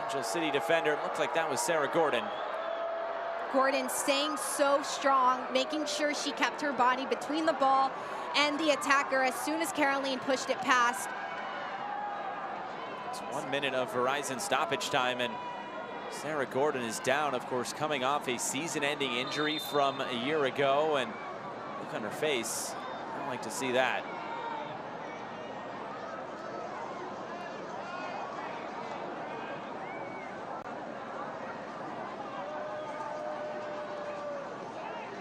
Angel City defender. It looked like that was Sarah Gordon. Gordon staying so strong, making sure she kept her body between the ball and the attacker as soon as Caroline pushed it past. It's 1 minute of Verizon stoppage time, and Sarah Gordon is down, of course, coming off a season-ending injury from a year ago, and look on her face. I don't like to see that.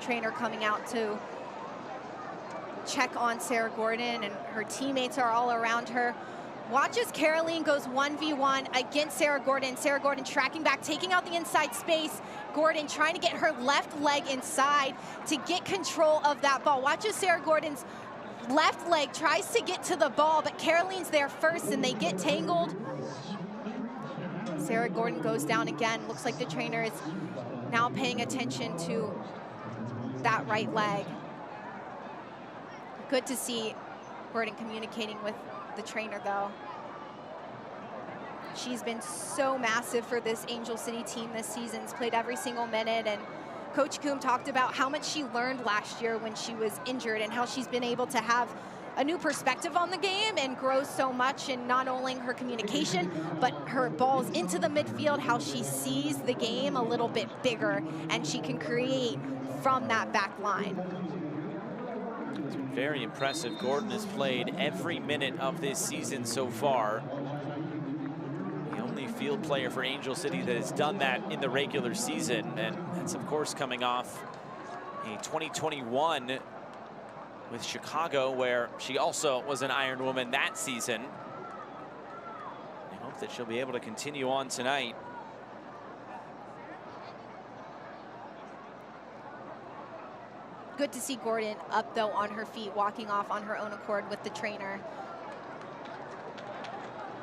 Trainer coming out to check on Sarah Gordon, and her teammates are all around her. Watch as Caroline goes 1v1 against Sarah Gordon. Sarah Gordon tracking back, taking out the inside space. Gordon trying to get her left leg inside to get control of that ball. Watch as Sarah Gordon's left leg tries to get to the ball, but Caroline's there first and they get tangled. Sarah Gordon goes down again. Looks like the trainer is now paying attention to that right leg. Good to see Gordon communicating with the trainer, though. She's been so massive for this Angel City team this season. She's played every single minute, and Coach Coombe talked about how much she learned last year when she was injured and how she's been able to have a new perspective on the game and grow so much in not only her communication, but her balls into the midfield, how she sees the game a little bit bigger, and she can create from that back line. It's been very impressive. Gordon has played every minute of this season so far. The only field player for Angel City that has done that in the regular season, and that's of course coming off a 2021 with Chicago, where she also was an Iron Woman that season. I hope that she'll be able to continue on tonight. Good to see Gordon up, though, on her feet, walking off on her own accord with the trainer.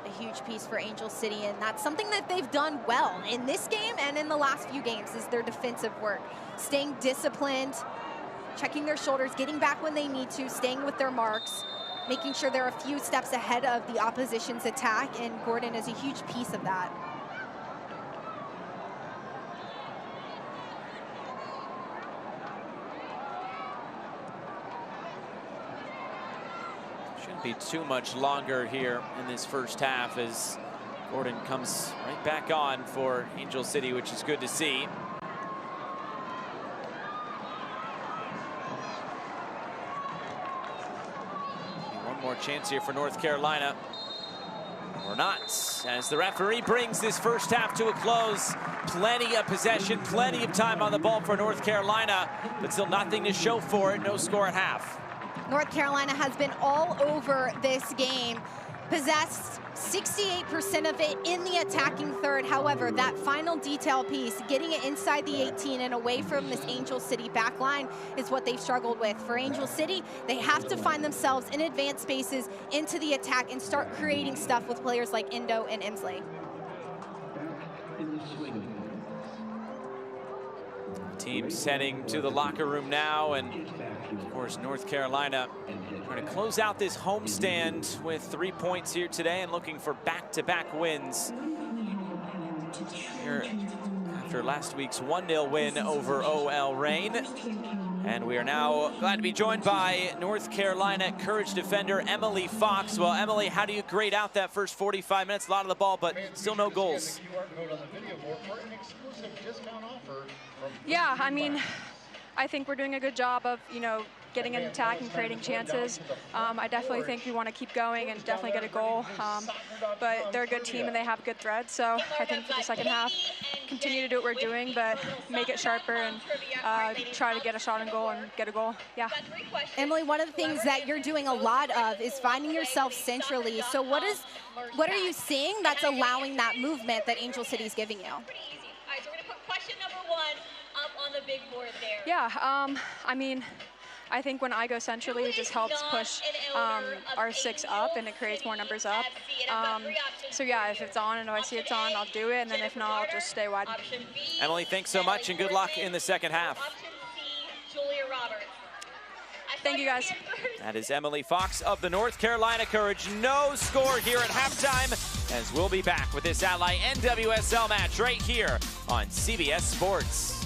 A huge piece for Angel City, and that's something that they've done well in this game and in the last few games, is their defensive work. Staying disciplined, checking their shoulders, getting back when they need to, staying with their marks, making sure they're a few steps ahead of the opposition's attack, and Gordon is a huge piece of that. Shouldn't be too much longer here in this first half as Gordon comes right back on for Angel City, which is good to see. one more chance here for North Carolina. Or not, as the referee brings this first half to a close. Plenty of possession, plenty of time on the ball for North Carolina, but still nothing to show for it. No score at half. North Carolina has been all over this game. Possessed 68% of it in the attacking third. However, that final detail piece, getting it inside the 18 and away from this Angel City backline, is what they've struggled with. For Angel City, they have to find themselves in advanced spaces into the attack and start creating stuff with players like Indo and Nwsl. Team's heading to the locker room now, and of course North Carolina trying to close out this homestand with 3 points here today and looking for back-to-back wins here after last week's 1-0 win over OL Reign. And we are now glad to be joined by North Carolina Courage defender Emily Fox. Well, Emily, how do you grade out that first 45 minutes? A lot of the ball, but still no goals. Yeah, I mean, I think we're doing a good job of, getting an attack and creating chances. I definitely think we want to keep going and definitely get a goal. But they're a good team and they have good threads. So I think for the second half, continue to do what we're doing, but make it sharper and try to get a shot on goal and get a goal. Yeah. Emily, one of the things that you're doing a lot of is finding yourself centrally. So what are you seeing that's allowing that movement that Angel City is giving you? All right, so we're going to put question number 1 up on the big board there. Yeah, I mean, I think when I go centrally, it just helps push our 6 up and it creates more numbers up. So yeah, if it's on and if I see it's on, I'll do it, and then if not, I'll just stay wide. Emily, thanks so much and good luck in the second half. Thank you, guys. That is Emily Fox of the North Carolina Courage. No score here at halftime, as we'll be back with this Ally NWSL match right here on CBS Sports.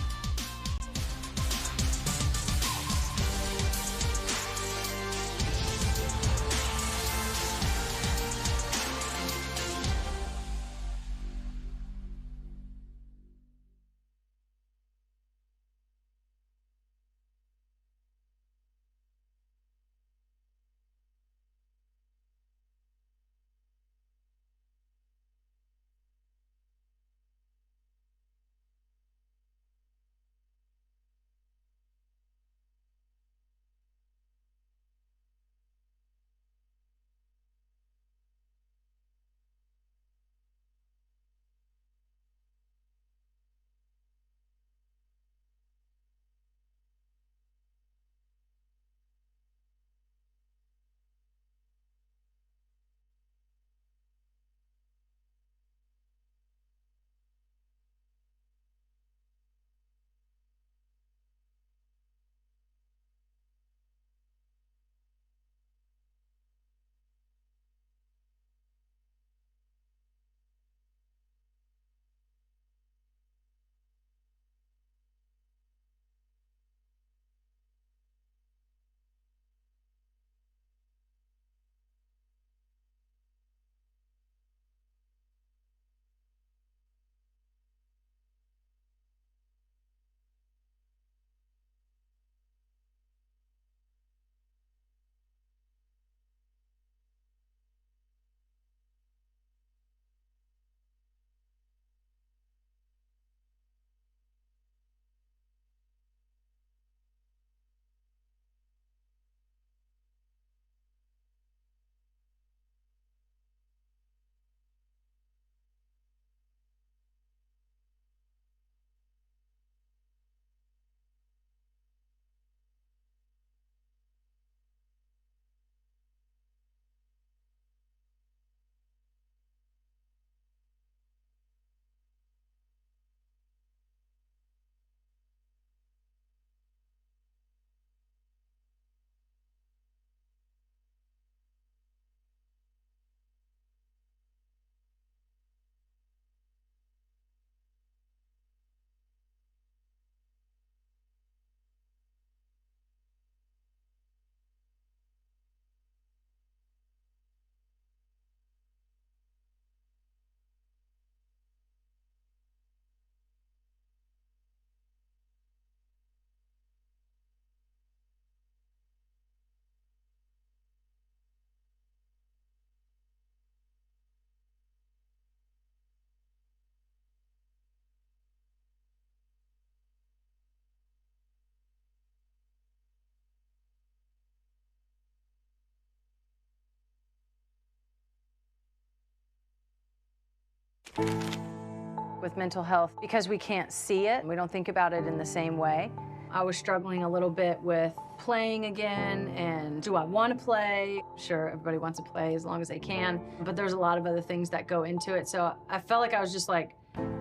With mental health, because we can't see it, we don't think about it in the same way. I was struggling a little bit with playing again, and do I want to play? Sure, everybody wants to play as long as they can, but there's a lot of other things that go into it, so I felt like I was just like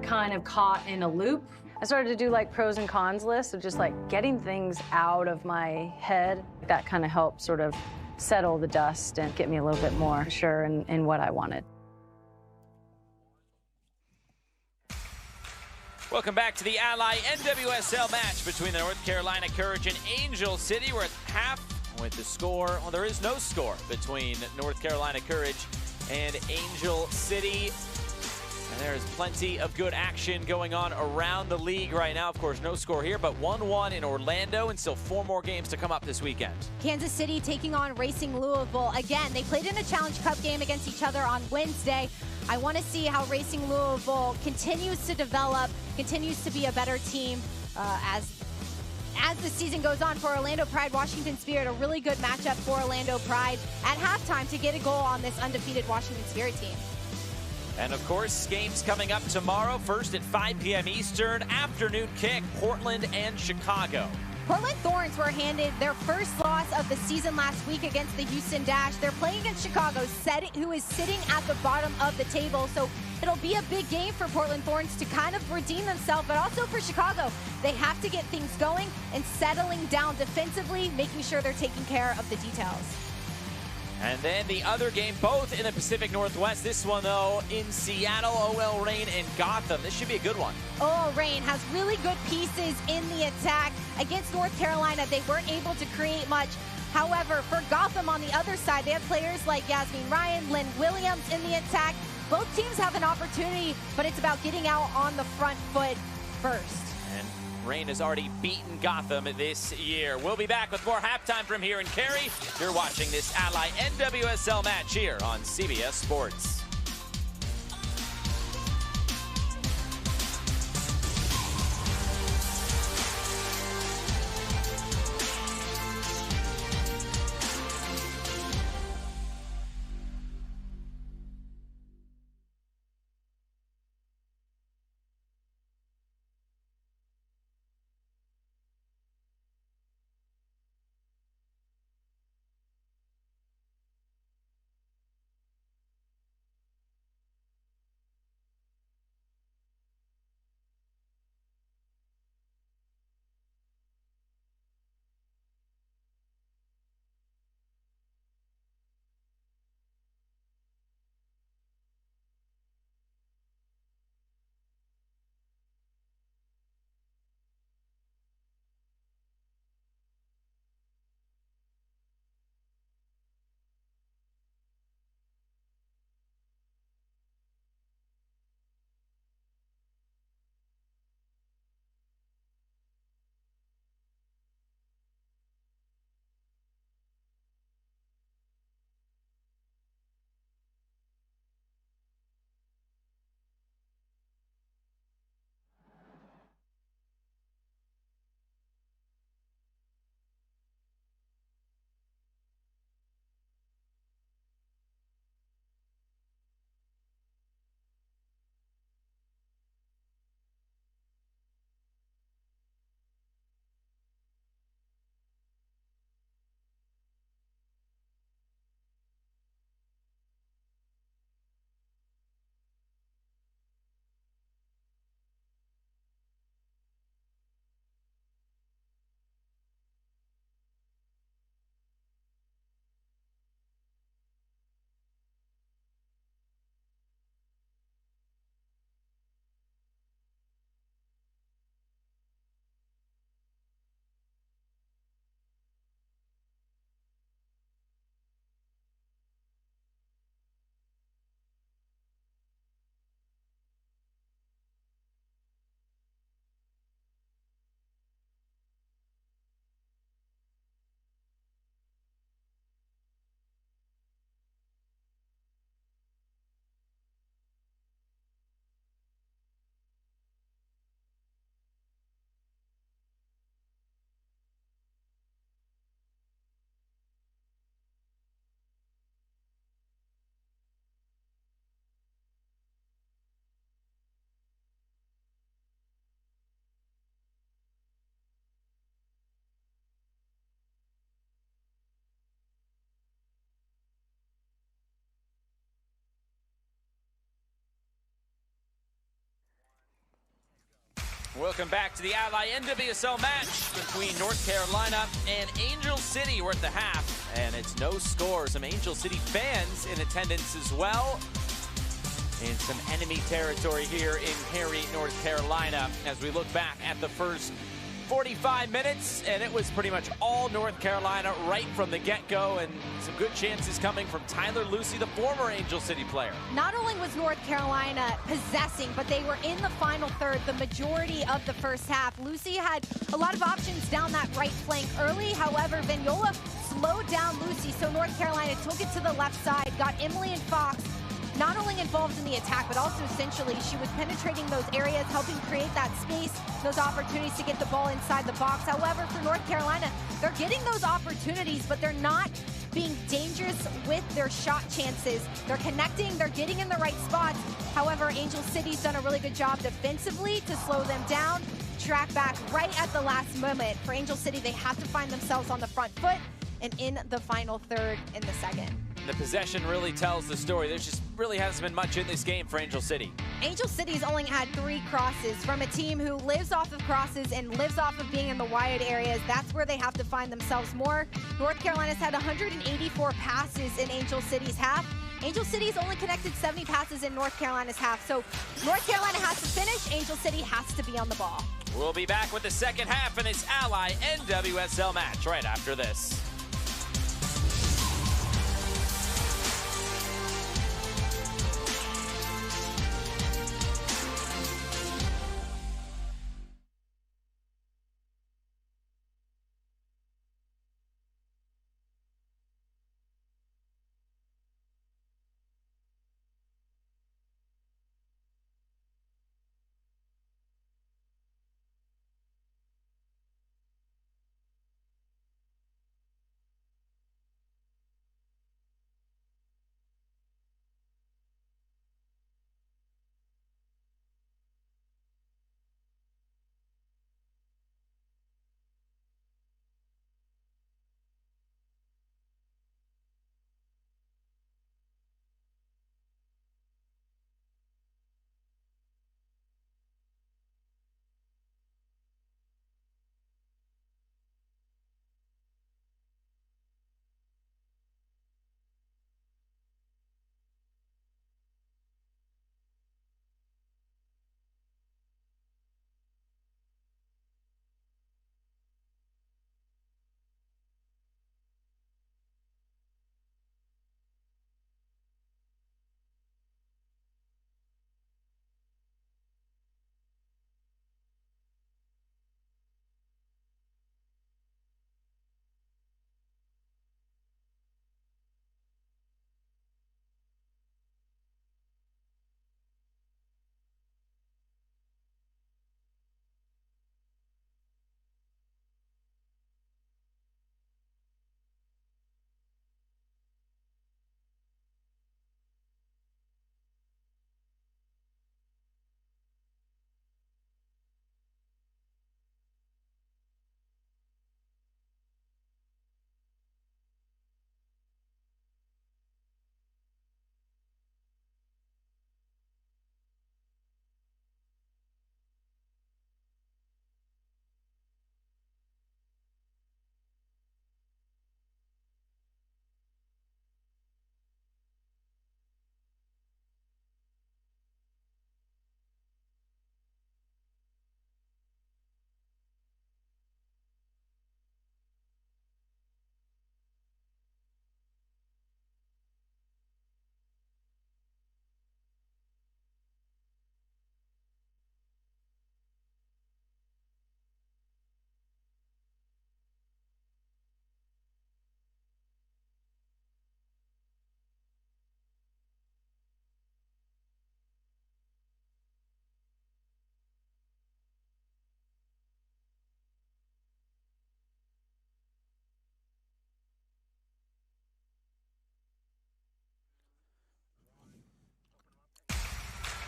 kind of caught in a loop. I started to do like pros and cons lists of just like getting things out of my head. That kind of helped sort of settle the dust and get me a little bit more sure in what I wanted. Welcome back to the Ally NWSL match between the North Carolina Courage and Angel City. We're at half with the score. Well, there is no score between North Carolina Courage and Angel City. And there's plenty of good action going on around the league right now. Of course, no score here, but 1-1 in Orlando, and still 4 more games to come up this weekend. Kansas City taking on Racing Louisville. Again, they played in a Challenge Cup game against each other on Wednesday. I want to see how Racing Louisville continues to develop, continues to be a better team as the season goes on. For Orlando Pride, Washington Spirit, a really good matchup for Orlando Pride at halftime to get a goal on this undefeated Washington Spirit team. And of course, games coming up tomorrow. First at 5 p.m. Eastern, afternoon kick, Portland and Chicago. Portland Thorns were handed their first loss of the season last week against the Houston Dash. They're playing against Chicago, who is sitting at the bottom of the table. So it'll be a big game for Portland Thorns to kind of redeem themselves, but also for Chicago. They have to get things going and settling down defensively, making sure they're taking care of the details. And then the other game, both in the Pacific Northwest. This one, though, in Seattle, OL Reign and Gotham. This should be a good one. OL Reign has really good pieces in the attack. Against North Carolina, they weren't able to create much. However, for Gotham on the other side, they have players like Yasmin Ryan, Lynn Williams in the attack. Both teams have an opportunity, but it's about getting out on the front foot first. And Reign has already beaten Gotham this year. We'll be back with more halftime from here in Cary. You're watching this Ally NWSL match here on CBS Sports. Welcome back to the Ally NWSL match between North Carolina and Angel City. We're at the half, and it's no score. Some Angel City fans in attendance as well. In some enemy territory here in Cary, North Carolina, as we look back at the first 45 minutes, and it was pretty much all North Carolina right from the get-go, and some good chances coming from Tyler Lucy, the former Angel City player. Not only was North Carolina possessing, but they were in the final third the majority of the first half. Lucy had a lot of options down that right flank early. However, Vignola slowed down Lucy, so North Carolina took it to the left side, got Emily and Fox not only involved in the attack, but also essentially she was penetrating those areas, helping create that space, those opportunities to get the ball inside the box. However, for North Carolina, they're getting those opportunities, but they're not being dangerous with their shot chances. They're connecting, they're getting in the right spots. However, Angel City's done a really good job defensively to slow them down, track back right at the last moment. For Angel City, they have to find themselves on the front foot and in the final third in the second. The possession really tells the story. There just really hasn't been much in this game for Angel City. Angel City's only had 3 crosses from a team who lives off of crosses and lives off of being in the wide areas. That's where they have to find themselves more. North Carolina's had 184 passes in Angel City's half. Angel City's only connected 70 passes in North Carolina's half. So North Carolina has to finish. Angel City has to be on the ball. We'll be back with the second half in this Ally NWSL match right after this.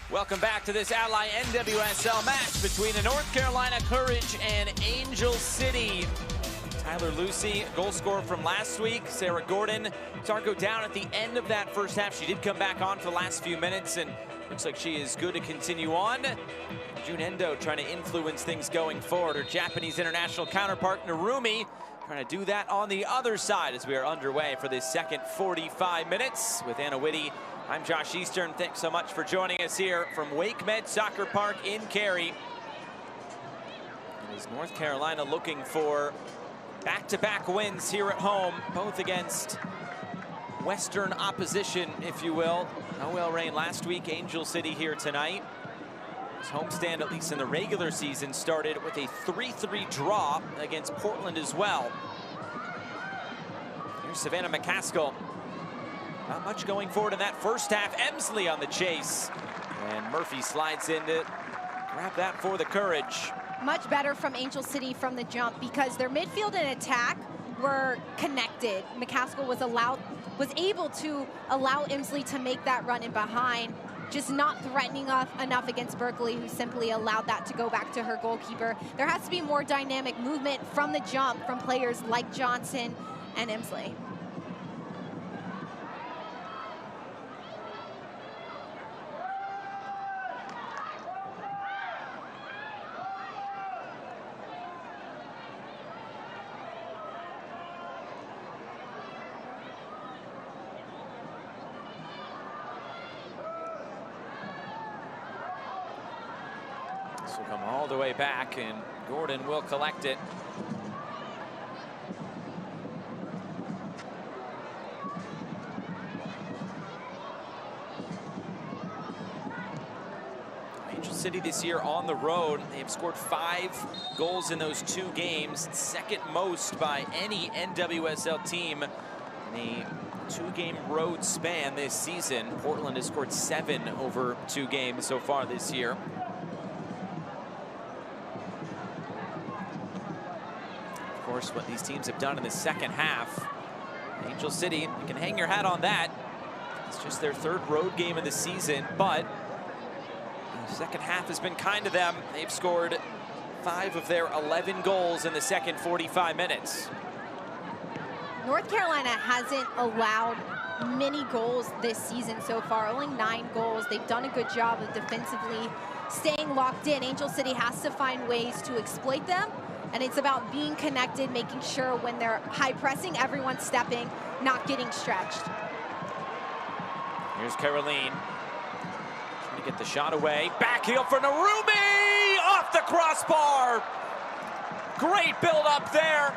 Welcome back to this Ally NWSL match between the North Carolina Courage and Angel City. Tyler Lucy, goal scorer from last week. Sarah Gordon saw her go down at the end of that first half. She did come back on for the last few minutes, and looks like she is good to continue on. Jun Endo trying to influence things going forward. Her Japanese international counterpart, Narumi, trying to do that on the other side as we are underway for this second 45 minutes with Anna Whitty. I'm Josh Eastern. Thanks so much for joining us here from WakeMed Soccer Park in Cary. It is North Carolina looking for back-to-back wins here at home, both against Western opposition, if you will. OL Reign last week, Angel City here tonight. His homestand, at least in the regular season, started with a 3-3 draw against Portland as well. Here's Savannah McCaskill. Not much going forward in that first half. Emsley on the chase. And Murphy slides in to grab that for the Courage. Much better from Angel City from the jump because their midfield and attack were connected. McCaskill was able to allow Emsley to make that run in behind, just not threatening enough against Berkeley, who simply allowed that to go back to her goalkeeper. There has to be more dynamic movement from the jump from players like Johnson and Emsley. This will come all the way back, and Gordon will collect it. Angel City this year on the road, they have scored 5 goals in those 2 games, second most by any NWSL team in a 2-game road span this season. Portland has scored 7 over 2 games so far this year. Of course, what these teams have done in the second half. Angel City, you can hang your hat on that. It's just their 3rd road game of the season, but the second half has been kind to them. They've scored 5 of their 11 goals in the second 45 minutes. North Carolina hasn't allowed many goals this season so far, only 9 goals. They've done a good job of defensively staying locked in. Angel City has to find ways to exploit them, and it's about being connected, making sure when they're high pressing, everyone's stepping, not getting stretched. Here's Caroline. Trying to get the shot away. Back heel for Narumi! Off the crossbar! Great build up there.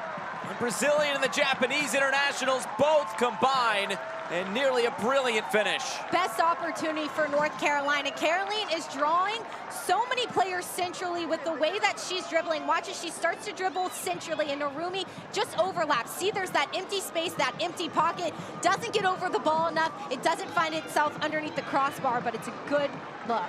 The Brazilian and the Japanese internationals both combine, and nearly a brilliant finish. Best opportunity for North Carolina. Caroline is drawing so many players centrally with the way that she's dribbling. Watch as she starts to dribble centrally, and Narumi just overlaps. See, there's that empty space, that empty pocket. Doesn't get over the ball enough. It doesn't find itself underneath the crossbar, but it's a good look.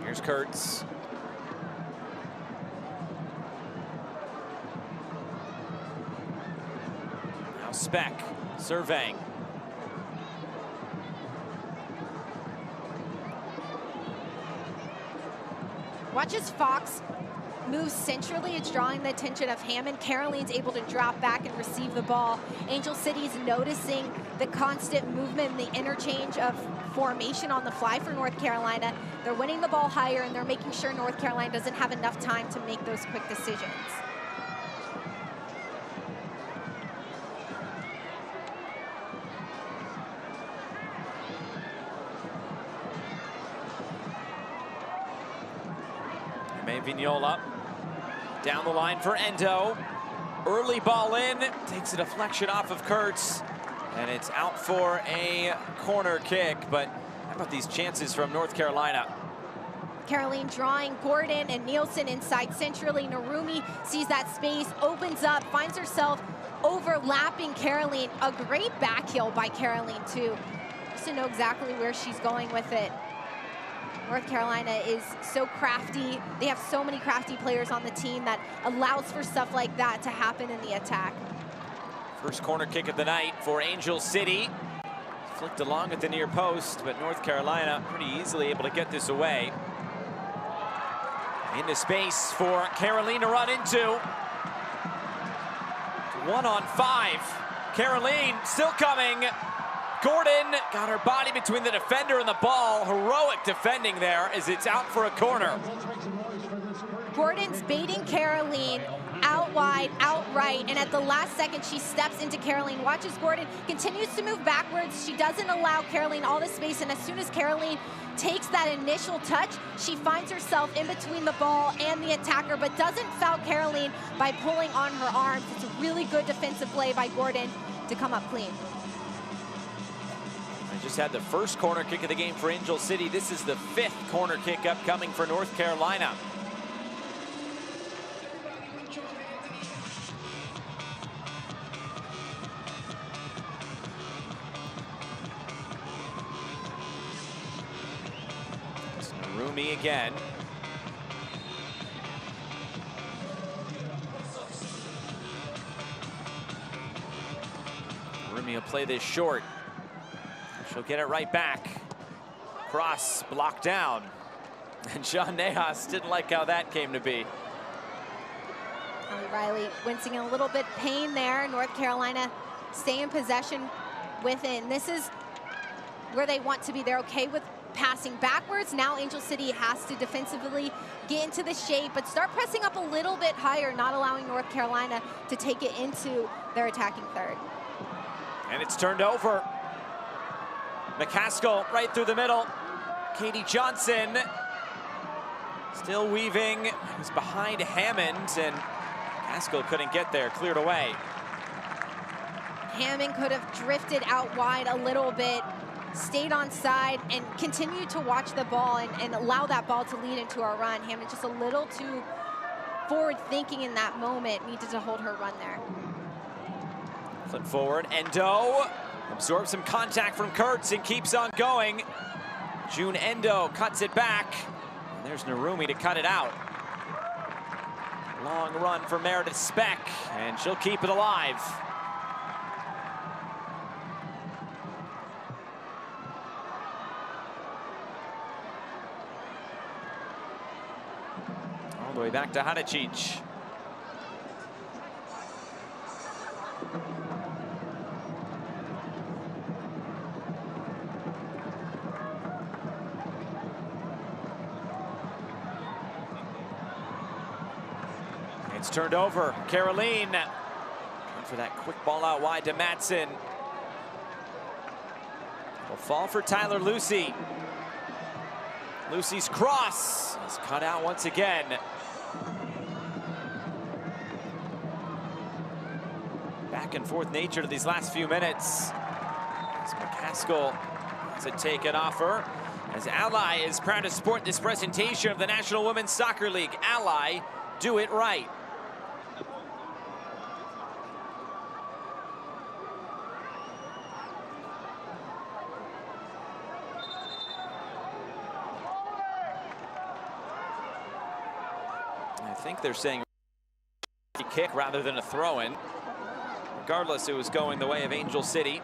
Here's Kurtz. Now Speck surveying. Watch as Fox moves centrally. It's drawing the attention of Hammond. Caroline's able to drop back and receive the ball. Angel City's noticing the constant movement and the interchange of formation on the fly for North Carolina. They're winning the ball higher, and they're making sure North Carolina doesn't have enough time to make those quick decisions. Vignola down the line for Endo. Early ball in, takes a deflection off of Kurtz, and it's out for a corner kick. But how about these chances from North Carolina? Caroline drawing Gordon and Nielsen inside centrally. Narumi sees that space, opens up, finds herself overlapping Caroline. A great back heel by Caroline too, just to know exactly where she's going with it. North Carolina is so crafty. They have so many crafty players on the team that allows for stuff like that to happen in the attack. First corner kick of the night for Angel City. Flicked along at the near post, but North Carolina pretty easily able to get this away. Into space for Caroline to run into. 1-on-5. Caroline still coming. Gordon got her body between the defender and the ball. Heroic defending there as it's out for a corner. Gordon's baiting Caroline out wide, out right, and at the last second she steps into Caroline, watches Gordon, continues to move backwards. She doesn't allow Caroline all the space, and as soon as Caroline takes that initial touch, she finds herself in between the ball and the attacker, but doesn't foul Caroline by pulling on her arms. It's a really good defensive play by Gordon to come up clean. I just had the first corner kick of the game for Angel City. This is the 5th corner kick upcoming for North Carolina. Rumi again. Rumi will play this short. She'll get it right back. Cross blocked down. And Sean Nahas didn't like how that came to be. Riley wincing in a little bit pain there. North Carolina stay in possession within. This is where they want to be. They're okay with passing backwards. Now Angel City has to defensively get into the shape, but start pressing up a little bit higher, not allowing North Carolina to take it into their attacking third. And it's turned over. McCaskill right through the middle. Katie Johnson still weaving. It was behind Hammond, and McCaskill couldn't get there, cleared away. Hammond could have drifted out wide a little bit, stayed on side, and continued to watch the ball and allow that ball to lead into our run. Hammond just a little too forward thinking in that moment, needed to hold her run there. Flip forward, Endo absorbs some contact from Kurtz and keeps on going. June Endo cuts it back. And there's Narumi to cut it out. Long run for Meredith Speck, and she'll keep it alive. All the way back to Hadicic. It's turned over. Caroline for that quick ball out wide to Matson. Will fall for Tyler Lucy. Lucy's cross is cut out once again. Back and forth nature to these last few minutes. As McCaskill has it taken off her. As Ally is proud to support this presentation of the National Women's Soccer League. Ally, do it right. I think they're saying a kick rather than a throw-in. Regardless, it was going the way of Angel City.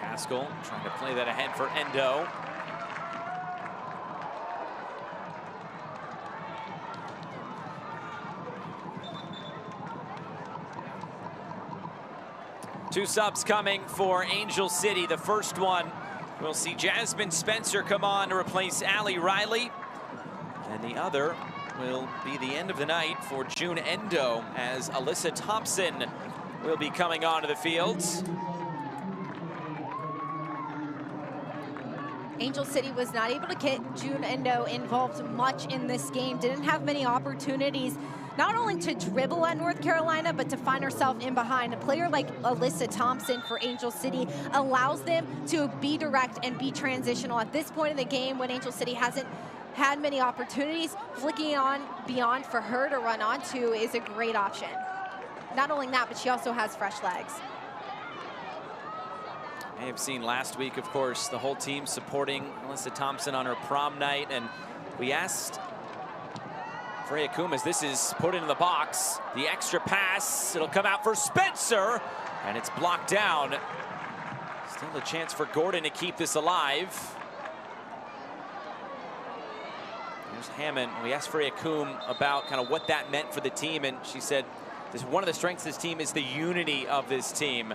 Haskell trying to play that ahead for Endo. Two subs coming for Angel City. The first one, we'll see Jasmine Spencer come on to replace Allie Riley. And the other will be the end of the night for June Endo, as Alyssa Thompson will be coming onto the field. Angel City was not able to get June Endo involved much in this game. Didn't have many opportunities, not only to dribble at North Carolina, but to find herself in behind. A player like Alyssa Thompson for Angel City allows them to be direct and be transitional. At this point in the game, when Angel City hasn't had many opportunities, flicking on beyond for her to run onto is a great option. Not only that, but she also has fresh legs. You may have seen last week, of course, the whole team supporting Alyssa Thompson on her prom night, and we asked Freya Coombe, as this is put into the box, the extra pass, it'll come out for Spencer, and it's blocked down. Still a chance for Gordon to keep this alive. Here's Hammond. We asked Freya Coombe about kind of what that meant for the team, and she said one of the strengths of this team is the unity of this team.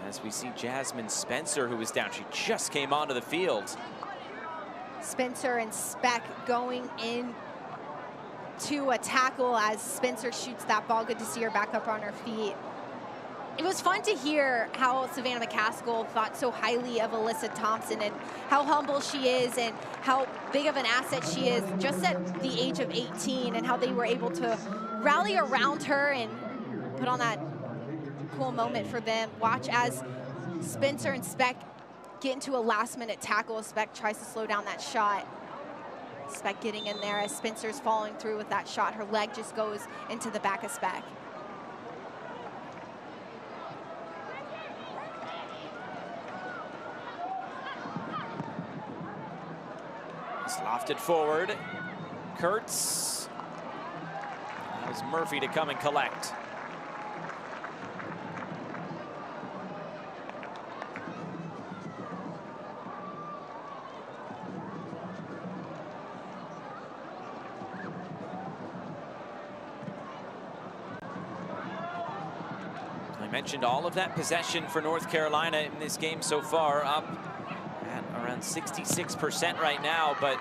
As we see Jasmine Spencer, who was down, she just came onto the field. Spencer and Speck going in to a tackle as Spencer shoots that ball. Good to see her back up on her feet. It was fun to hear how Savannah McCaskill thought so highly of Alyssa Thompson and how humble she is and how big of an asset she is just at the age of 18, and how they were able to rally around her and put on that cool moment for them. Watch as Spencer and Speck get into a last-minute tackle. Speck tries to slow down that shot. Speck getting in there as Spencer's following through with that shot. Her leg just goes into the back of Speck. It's lofted forward. Kurtz. That was Murphy to come and collect. I mentioned all of that possession for North Carolina in this game so far, up at around 66% right now, but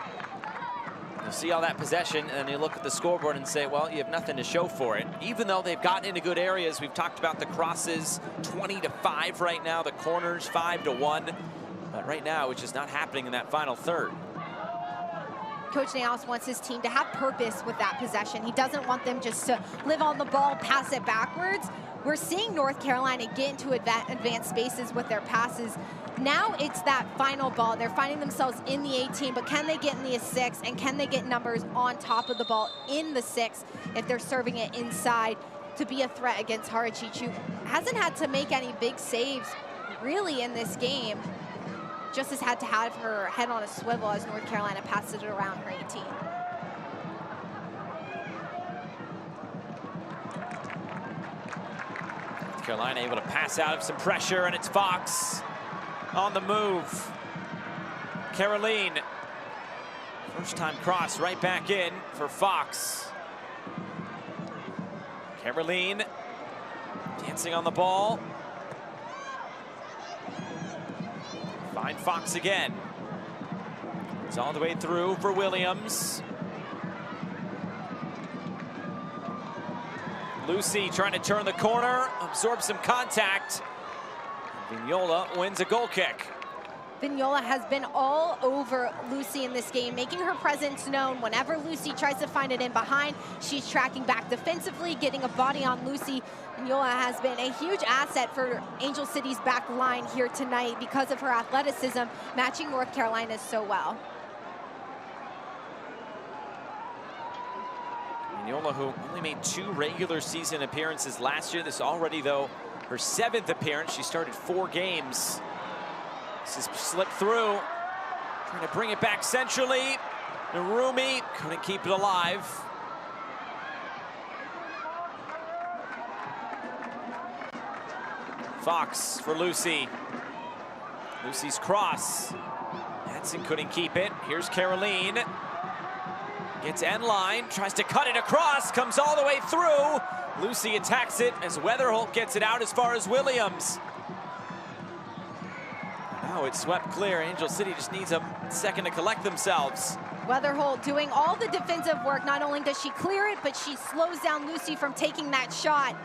you see all that possession and you look at the scoreboard and say, well, you have nothing to show for it. Even though they've gotten into good areas, we've talked about the crosses 20-5 right now, the corners 5-1, but right now it's just not happening in that final third. Coach Naos wants his team to have purpose with that possession. He doesn't want them just to live on the ball, pass it backwards. We're seeing North Carolina get into advanced spaces with their passes. Now it's that final ball. They're finding themselves in the 18, but can they get in the 6, and can they get numbers on top of the ball in the 6 if they're serving it inside to be a threat against Haracic, who hasn't had to make any big saves really in this game. Just has had to have her head on a swivel as North Carolina passes it around her 18. North Carolina able to pass out of some pressure, and it's Fox on the move. Caroline, first time cross right back in for Fox. Caroline dancing on the ball. Find Fox again. It's all the way through for Williams. Lucy trying to turn the corner, absorb some contact. Vignola wins a goal kick. Vignola has been all over Lucy in this game, making her presence known. Whenever Lucy tries to find it in behind, she's tracking back defensively, getting a body on Lucy. Vignola has been a huge asset for Angel City's back line here tonight because of her athleticism, matching North Carolina's so well. Vignola, who only made 2 regular season appearances last year. This already, though, her 7th appearance. She started 4 games. This is slipped through. Trying to bring it back centrally. Narumi couldn't keep it alive. Fox for Lucy. Lucy's cross. Madsen couldn't keep it. Here's Caroline. Gets end line, tries to cut it across, comes all the way through. Lucy attacks it as Weatherholt gets it out as far as Williams. Now it's swept clear. Angel City just needs a second to collect themselves. Weatherholt doing all the defensive work. Not only does she clear it, but she slows down Lucy from taking that shot.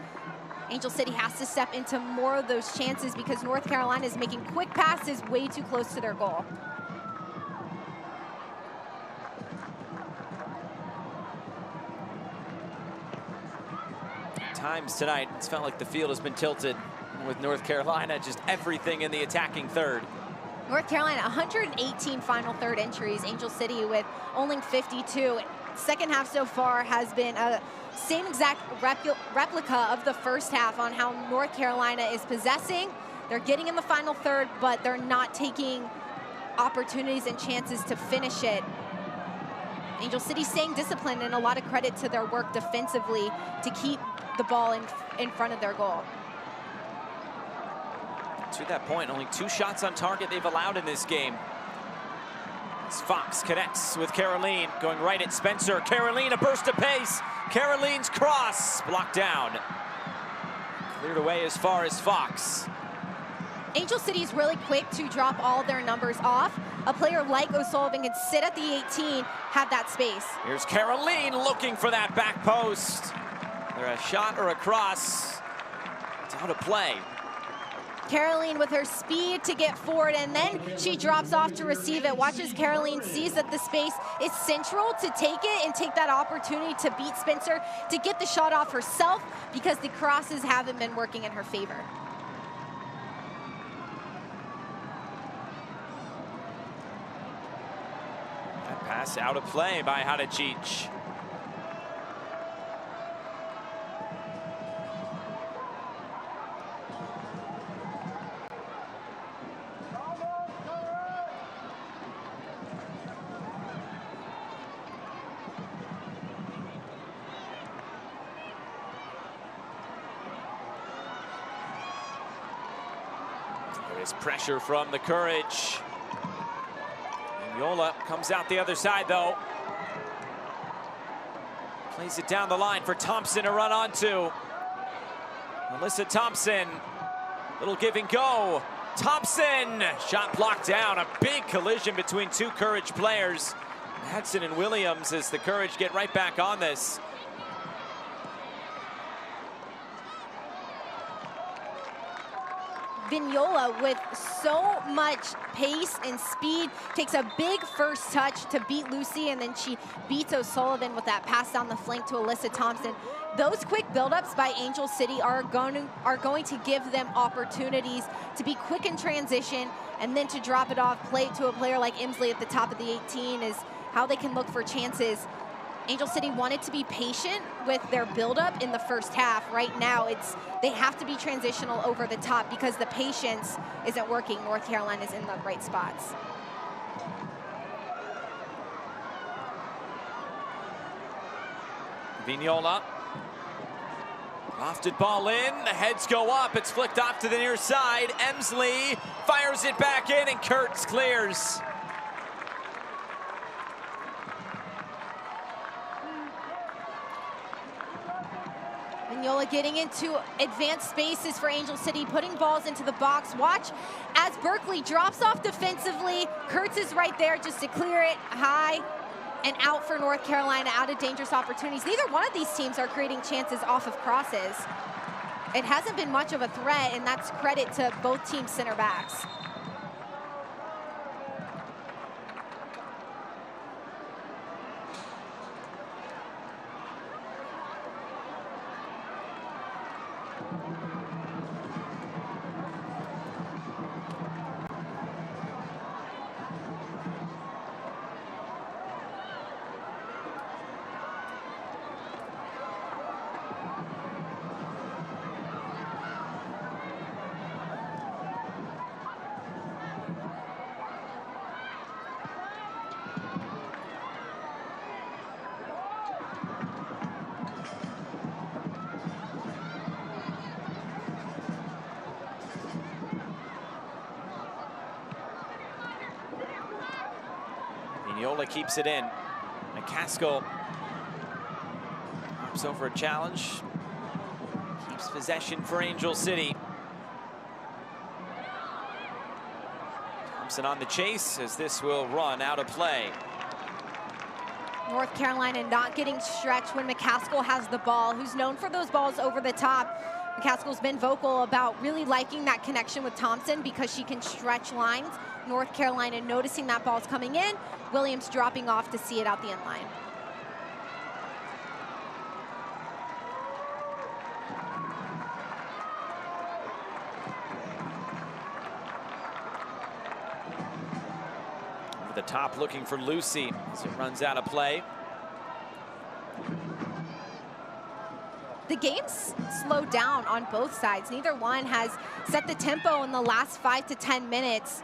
Angel City has to step into more of those chances because North Carolina is making quick passes way too close to their goal. Times tonight, it's felt like the field has been tilted with North Carolina, just everything in the attacking third. North Carolina, 118 final third entries. Angel City with only 52. Second half so far has been a same exact replica of the first half on how North Carolina is possessing, They're getting in the final third, but they're not taking opportunities and chances to finish it. Angel City staying disciplined, and a lot of credit to their work defensively to keep the ball in front of their goal. To that point, only 2 shots on target they've allowed in this game. As Fox connects with Caroline, going right at Spencer. Caroline, a burst of pace. Caroline's cross, blocked down. Cleared away as far as Fox. Angel City is really quick to drop all their numbers off. A player like O'Sullivan can sit at the 18, have that space. Here's Caroline looking for that back post. Either a shot or a cross. It's out of play. Caroline with her speed to get forward, and then she drops off to receive it. Watch as Caroline sees that the space is central to take it and take that opportunity to beat Spencer, to get the shot off herself, because the crosses haven't been working in her favor. That pass out of play by Hadicic. There's pressure from the Courage. Yola comes out the other side, though. Plays it down the line for Thompson to run onto. Alyssa Thompson. Little give and go. Thompson! Shot blocked down. A big collision between 2 Courage players. Madsen and Williams as the Courage get right back on this. Vignola, with so much pace and speed, takes a big first touch to beat Lucy, and then she beats O'Sullivan with that pass down the flank to Alyssa Thompson. Those quick buildups by Angel City are going to give them opportunities to be quick in transition, and then to drop it off, play it to a player like Nwsl at the top of the 18 is how they can look for chances. Angel City wanted to be patient with their buildup in the first half. Right now, they have to be transitional over the top because the patience isn't working. North Carolina's in the right spots. Vignola. Lofted ball in, the heads go up, it's flicked off to the near side. Nwsl fires it back in, and Kurtz clears. Vignola getting into advanced spaces for Angel City, putting balls into the box. Watch as Berkeley drops off defensively. Kurtz is right there just to clear it high and out for North Carolina, out of dangerous opportunities. Neither one of these teams are creating chances off of crosses. It hasn't been much of a threat, and that's credit to both teams' center backs. Vignola keeps it in. McCaskill hops over a challenge. Keeps possession for Angel City. Thompson on the chase as this will run out of play. North Carolina not getting stretched when McCaskill has the ball, who's known for those balls over the top. McCaskill's been vocal about really liking that connection with Thompson because she can stretch lines. North Carolina noticing that ball's coming in. Williams dropping off to see it out the end line. Over the top looking for Lucy as it runs out of play. the game's slowed down on both sides. Neither one has set the tempo in the last 5 to 10 minutes.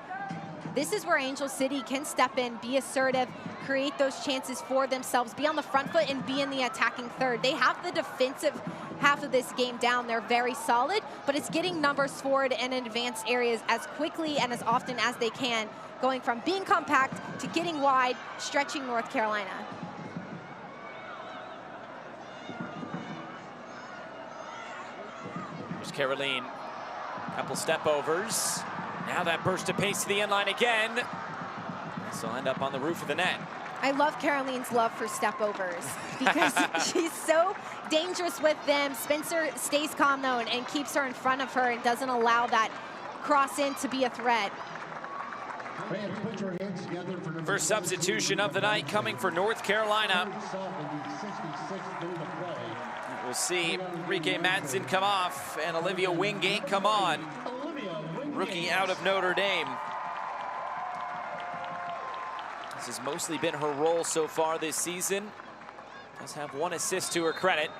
This is where Angel City can step in, be assertive, create those chances for themselves, be on the front foot and be in the attacking third. They have the defensive half of this game down. They're very solid, but it's getting numbers forward and in advanced areas as quickly and as often as they can, going from being compact to getting wide, stretching North Carolina. There's Caroline, couple step overs. Now that burst of pace to the end line again. This will end up on the roof of the net. I love Caroline's love for step overs because she's so dangerous with them. Spencer stays calm though and keeps her in front of her and doesn't allow that cross in to be a threat. First substitution of the night coming for North Carolina. We'll see Enrique Madsen come off and Olivia Wingate come on. Rookie out of Notre Dame. This has mostly been her role so far this season. Does have 1 assist to her credit.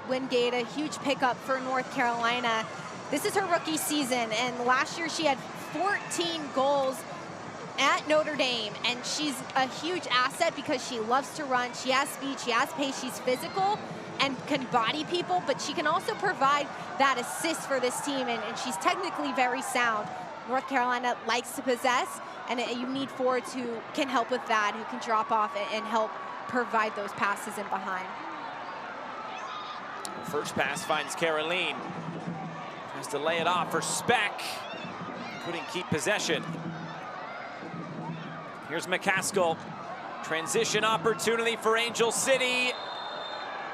Wingate, a huge pickup for North Carolina. This is her rookie season, and last year she had 14 goals at Notre Dame, and she's a huge asset because she loves to run, she has speed, she has pace, she's physical and can body people, but she can also provide that assist for this team, and she's technically very sound. North Carolina likes to possess, and you need forwards who can help with that, who can drop off and help provide those passes in behind. First pass finds Caroline. Tries to lay it off for Speck. Couldn't keep possession. Here's McCaskill. Transition opportunity for Angel City.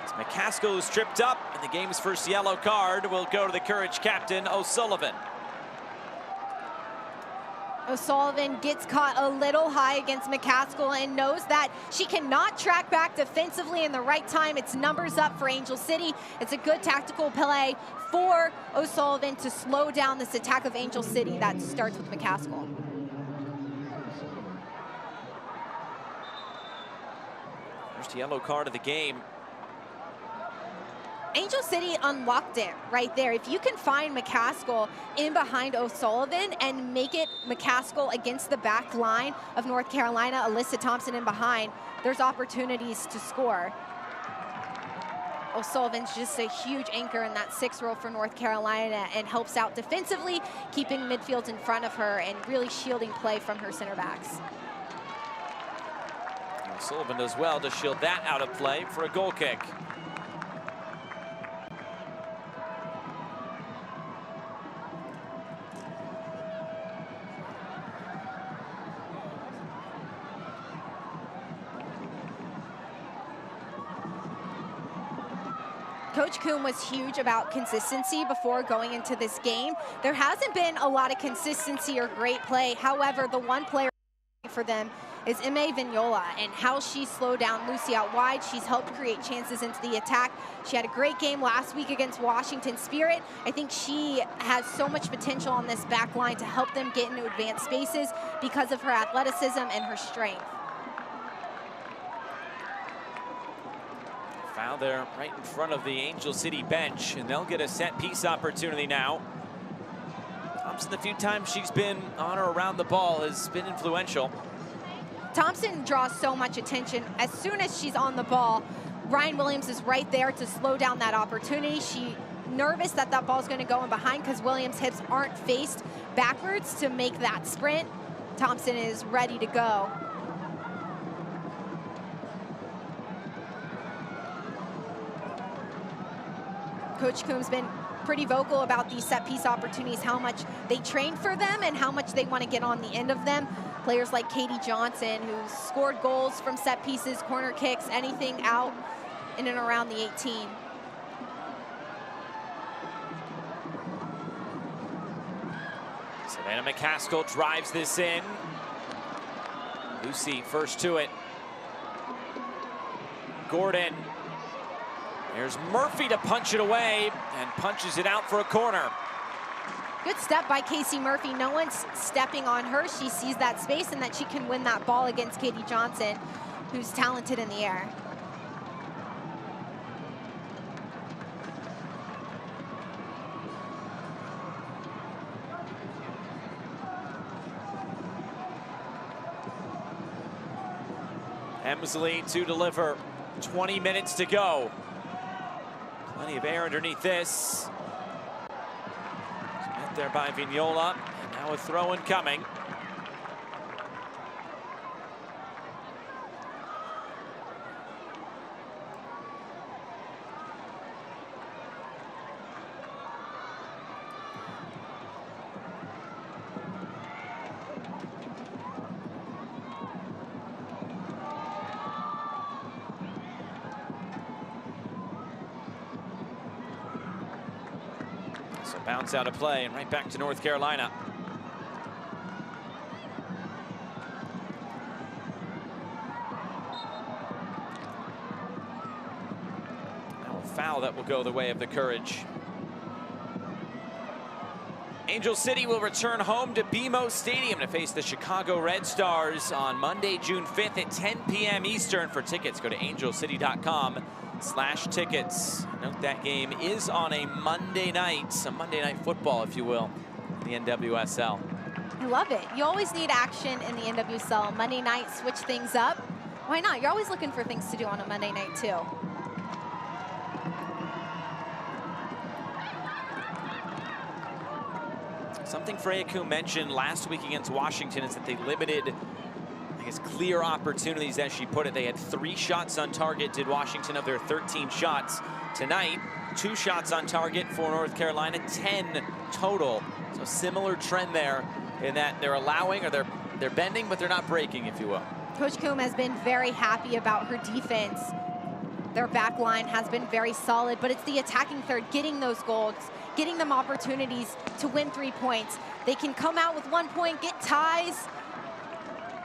It's McCaskill who's tripped up, and the game's first yellow card will go to the Courage captain, O'Sullivan. O'Sullivan gets caught a little high against McCaskill and knows that she cannot track back defensively in the right time. It's numbers up for Angel City. It's a good tactical play for O'Sullivan to slow down this attack of Angel City that starts with McCaskill. First yellow card of the game. Angel City unlocked it right there. If you can find McCaskill in behind O'Sullivan and make it McCaskill against the back line of North Carolina, Alyssa Thompson in behind, there's opportunities to score. O'Sullivan's just a huge anchor in that 6th role for North Carolina and helps out defensively, keeping midfield in front of her and really shielding play from her center backs. O'Sullivan does well to shield that out of play for a goal kick. Coach Kuhn was huge about consistency before going into this game. There hasn't been a lot of consistency or great play. However, the one player for them is Ime Vignola, and how she slowed down Lucy out wide. She's helped create chances into the attack. She had a great game last week against Washington Spirit. I think she has so much potential on this back line to help them get into advanced spaces because of her athleticism and her strength. Foul there right in front of the Angel City bench, and they'll get a set piece opportunity now. Thompson, the few times she's been on or around the ball, has been influential. Thompson draws so much attention. As soon as she's on the ball, Ryan Williams is right there to slow down that opportunity. She's nervous that that ball's going to go in behind because Williams' hips aren't faced backwards to make that sprint. Thompson is ready to go. Coach Coombs been pretty vocal about these set piece opportunities, how much they train for them and how much they want to get on the end of them. Players like Katie Johnson, who's scored goals from set pieces, corner kicks, anything out in and around the 18. Savannah McCaskill drives this in. Lucy first to it. Gordon. There's Murphy to punch it away and punches it out for a corner. Good step by Casey Murphy. No one's stepping on her. She sees that space and that she can win that ball against Katie Johnson, who's talented in the air. Nwsl to deliver. 20 minutes to go. Plenty of air underneath this. Met there by Vignola. And now a throw-in coming. So bounce out of play and right back to North Carolina. Now a foul that will go the way of the Courage. Angel City will return home to BMO Stadium to face the Chicago Red Stars on Monday, June 5th at 10 p.m. Eastern. For tickets, go to angelcity.com/tickets. Note that game is on a Monday night, some Monday night football, if you will, in the NWSL. I love it. You always need action in the NWSL. Monday night, switch things up. Why not? You're always looking for things to do on a Monday night, too. Something Freya Kuhn mentioned last week against Washington is that they limited, I guess, clear opportunities, as she put it. They had 3 shots on target, did Washington, of their 13 shots. Tonight, 2 shots on target for North Carolina, 10 total. So similar trend there in that they're allowing, or they're bending, but they're not breaking, if you will. Coach Kuhn has been very happy about her defense. Their back line has been very solid, but it's the attacking third, getting those goals, getting them opportunities to win 3 points. They can come out with 1 point, get ties.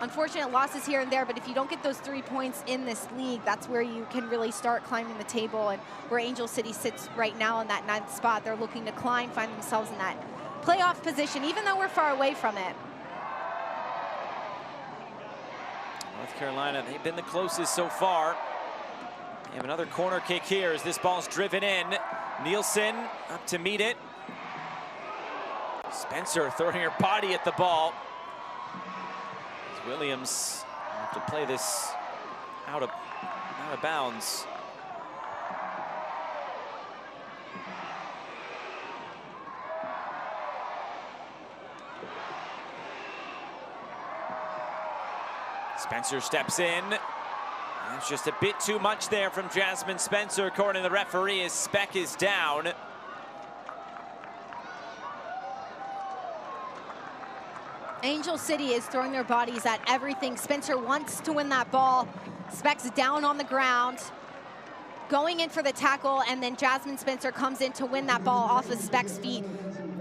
Unfortunate losses here and there, but if you don't get those 3 points in this league, that's where you can really start climbing the table, and where Angel City sits right now in that 9th spot. They're looking to climb, find themselves in that playoff position, even though we're far away from it. North Carolina, they've been the closest so far. They have another corner kick here as this ball's driven in. Nielsen up to meet it. Spencer throwing her body at the ball. Williams have to play this out of bounds. Spencer steps in. That's just a bit too much there from Jasmine Spencer, according to the referee, as Speck is down. Angel City is throwing their bodies at everything. Spencer wants to win that ball. Speck's down on the ground, going in for the tackle, and then Jasmine Spencer comes in to win that ball off of Speck's feet,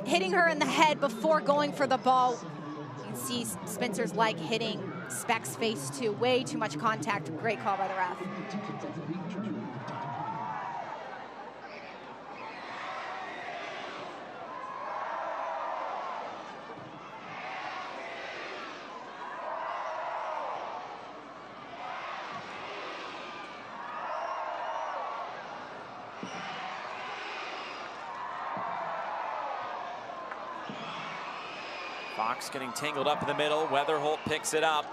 hitting her in the head before going for the ball. You can see Spencer's leg hitting Speck's face too. Way too much contact. Great call by the ref. Fox getting tangled up in the middle. Weatherholt picks it up.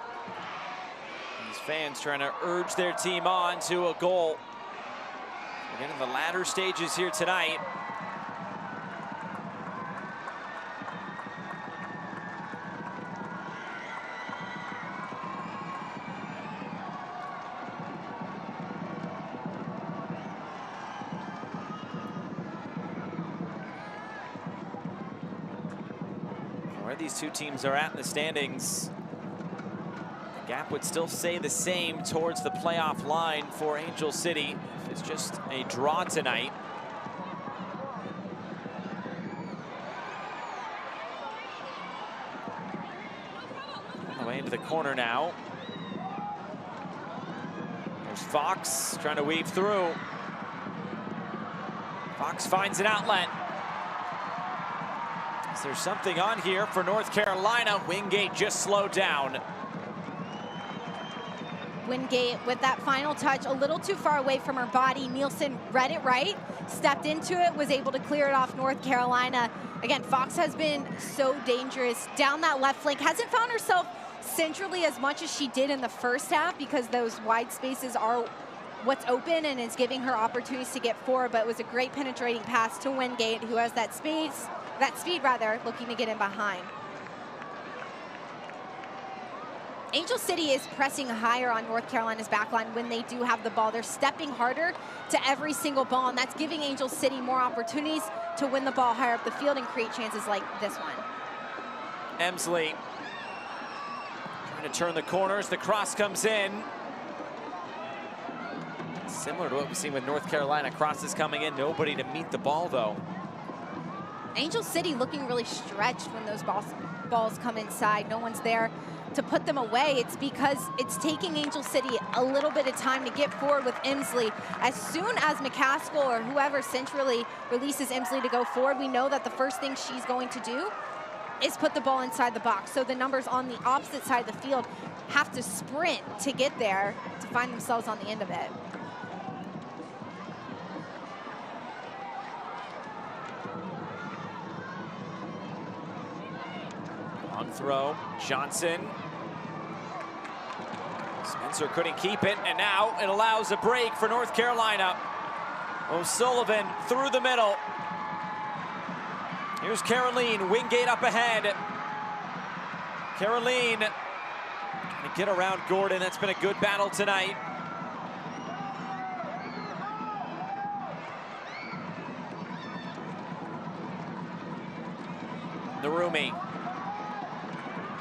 These fans trying to urge their team on to a goal. We're getting the latter stages here tonight. Where these two teams are at in the standings, the gap would still stay the same towards the playoff line for Angel City if it's just a draw tonight. On the way into the corner now. There's Fox trying to weave through. Fox finds an outlet. Is there something on here for North Carolina? Wingate just slowed down. Wingate with that final touch a little too far away from her body. Nielsen read it right, stepped into it, was able to clear it off North Carolina. Again, Fox has been so dangerous down that left flank. Hasn't found herself centrally as much as she did in the first half because those wide spaces are what's open and is giving her opportunities to get forward, but it was a great penetrating pass to Wingate, who has that speed looking to get in behind. Angel City is pressing higher on North Carolina's backline when they do have the ball. They're stepping harder to every single ball, and that's giving Angel City more opportunities to win the ball higher up the field and create chances like this one. Nwsl trying to turn the corners. The cross comes in. Similar to what we've seen with North Carolina. Crosses coming in, nobody to meet the ball, though. Angel City looking really stretched when those balls come inside. No one's there to put them away. It's because it's taking Angel City a little bit of time to get forward with Nwsl. As soon as McCaskill or whoever centrally releases Nwsl to go forward, we know that the first thing she's going to do is put the ball inside the box. So the numbers on the opposite side of the field have to sprint to get there to find themselves on the end of it. On throw, Johnson. Spencer couldn't keep it, and now it allows a break for North Carolina. O'Sullivan through the middle. Here's Caroline, Wingate up ahead. Caroline trying to get around Gordon. That's been a good battle tonight. Narumi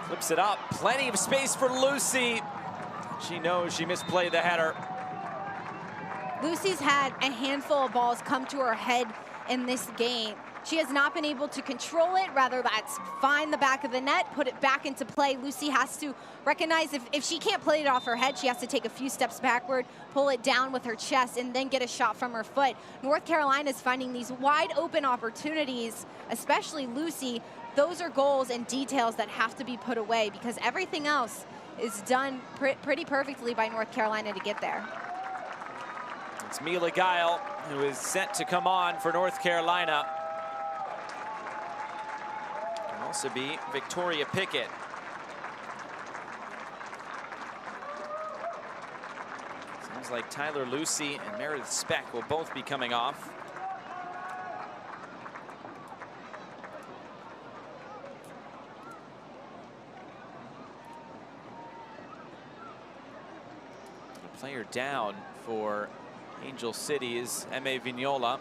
flips it up. Plenty of space for Lucy. She knows she misplayed the header. Lucy's had a handful of balls come to her head in this game. She has not been able to control it. Rather, that's find the back of the net, put it back into play. Lucy has to recognize if she can't play it off her head, she has to take a few steps backward, pull it down with her chest, and then get a shot from her foot. North Carolina is finding these wide open opportunities, especially Lucy. Those are goals and details that have to be put away because everything else is done pretty perfectly by North Carolina to get there. It's Mila Guile, who is set to come on for North Carolina. Can also be Victoria Pickett. Sounds like Tyler Lucy and Meredith Speck will both be coming off. Player down for Angel City is M.A. Vignola.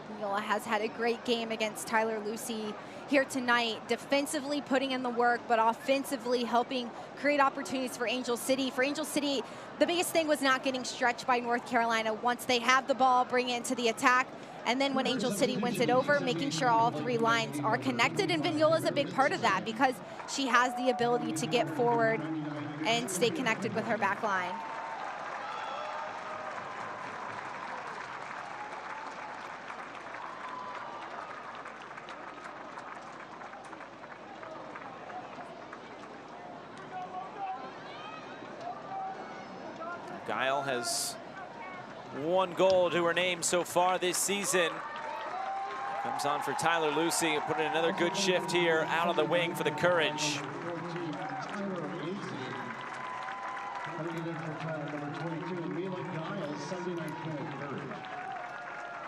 Vignola has had a great game against Tyler Lucy here tonight, defensively putting in the work, but offensively helping create opportunities for Angel City. For Angel City, the biggest thing was not getting stretched by North Carolina. Once they have the ball, bring it into the attack. And then when Angel City wins it over, making sure all three lines are connected. And Vignola is a big part of that because she has the ability to get forward and stay connected with her back line. Guile has one goal to her name so far this season. Comes on for Tyler Lucy, put in another good shift here out of the wing for the Courage.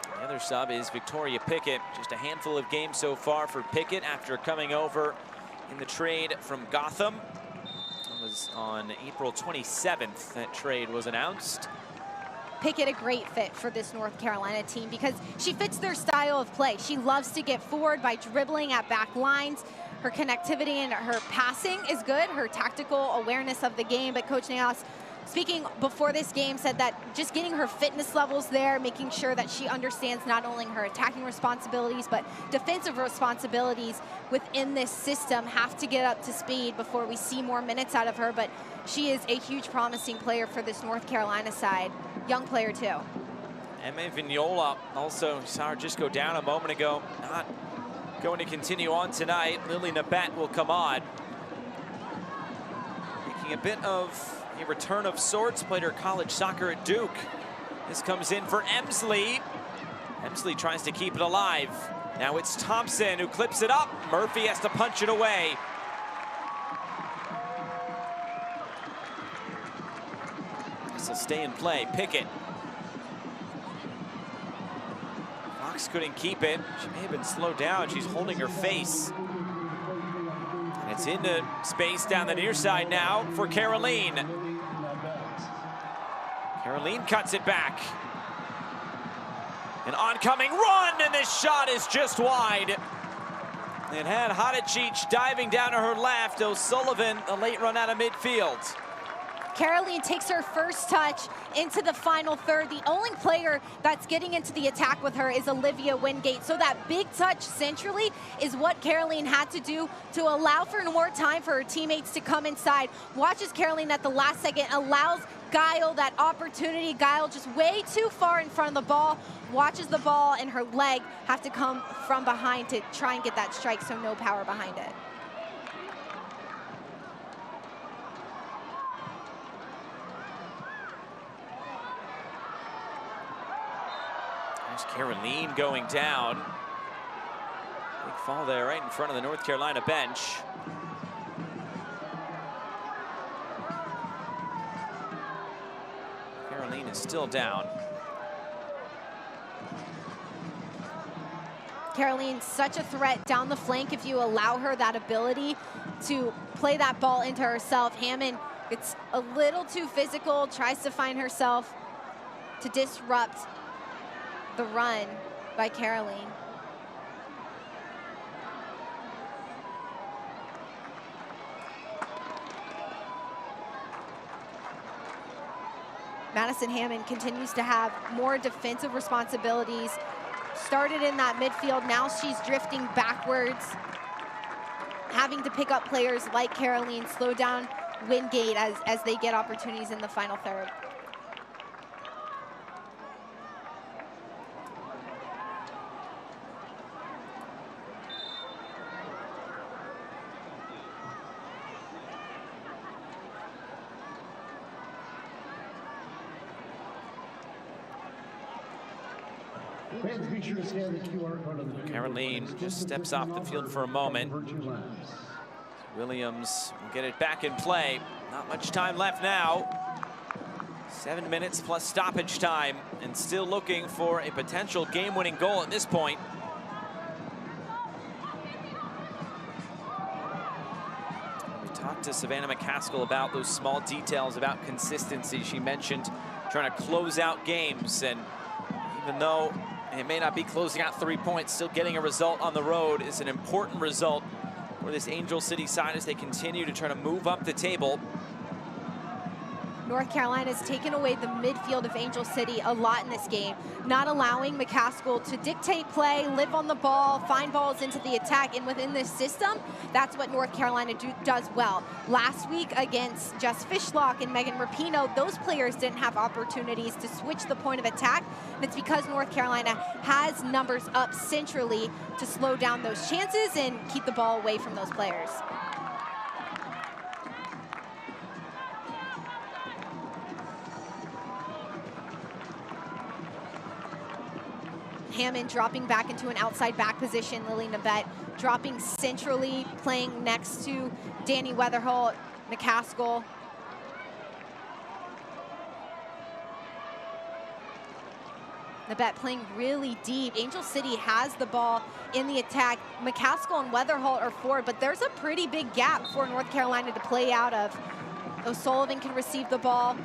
The other sub is Victoria Pickett. Just a handful of games so far for Pickett after coming over in the trade from Gotham. It was on April 27th that trade was announced. Pickett a great fit for this North Carolina team because she fits their style of play. She loves to get forward by dribbling at back lines. Her connectivity and her passing is good. Her tactical awareness of the game, but Coach Naos speaking before this game, said that just getting her fitness levels there, making sure that she understands not only her attacking responsibilities, but defensive responsibilities within this system, have to get up to speed before we see more minutes out of her. But she is a huge promising player for this North Carolina side. Young player too. Emma Vignola also saw her just go down a moment ago. Not going to continue on tonight. Lily Nabat will come on. Making a bit of a return of sorts. Played her college soccer at Duke. This comes in for Emslie. Emslie tries to keep it alive. Now it's Thompson who clips it up. Murphy has to punch it away. This will stay in play. Pickett. Fox couldn't keep it. She may have been slowed down. She's holding her face. And it's into space down the near side now for Caroline. Caroline cuts it back. An oncoming run, and this shot is just wide. It had Hadicic diving down to her left. O'Sullivan, a late run out of midfield. Caroline takes her first touch into the final third. The only player that's getting into the attack with her is Olivia Wingate. So that big touch centrally is what Caroline had to do to allow for more time for her teammates to come inside. Watches Caroline at the last second, allows Guile that opportunity. Guile just way too far in front of the ball. Watches the ball and her leg have to come from behind to try and get that strike, so no power behind it. There's Caroline going down. Big fall there right in front of the North Carolina bench. Caroline is still down. Caroline, such a threat down the flank if you allow her that ability to play that ball into herself. Hammond gets a little too physical, tries to find herself to disrupt the run by Caroline. Madison Hammond continues to have more defensive responsibilities. Started in that midfield, now she's drifting backwards, having to pick up players like Caroline, slow down Wingate as they get opportunities in the final third. Caroline just steps off the field for a moment. Williams will get it back in play. Not much time left now. 7 minutes plus stoppage time, and still looking for a potential game-winning goal at this point. We talked to Savannah McCaskill about those small details, about consistency. She mentioned trying to close out games, and even though it may not be closing out 3 points, still getting a result on the road is an important result for this Angel City side as they continue to try to move up the table. North Carolina's taken away the midfield of Angel City a lot in this game, not allowing McCaskill to dictate play, live on the ball, find balls into the attack, and within this system, that's what North Carolina does well. Last week against Jess Fishlock and Megan Rapinoe, those players didn't have opportunities to switch the point of attack, and it's because North Carolina has numbers up centrally to slow down those chances and keep the ball away from those players. Hammond dropping back into an outside back position. Lily Nabat dropping centrally, playing next to Danny Weatherholt, McCaskill. Nabat playing really deep. Angel City has the ball in the attack. McCaskill and Weatherholt are forward, but there's a pretty big gap for North Carolina to play out of. O'Sullivan can receive the ball.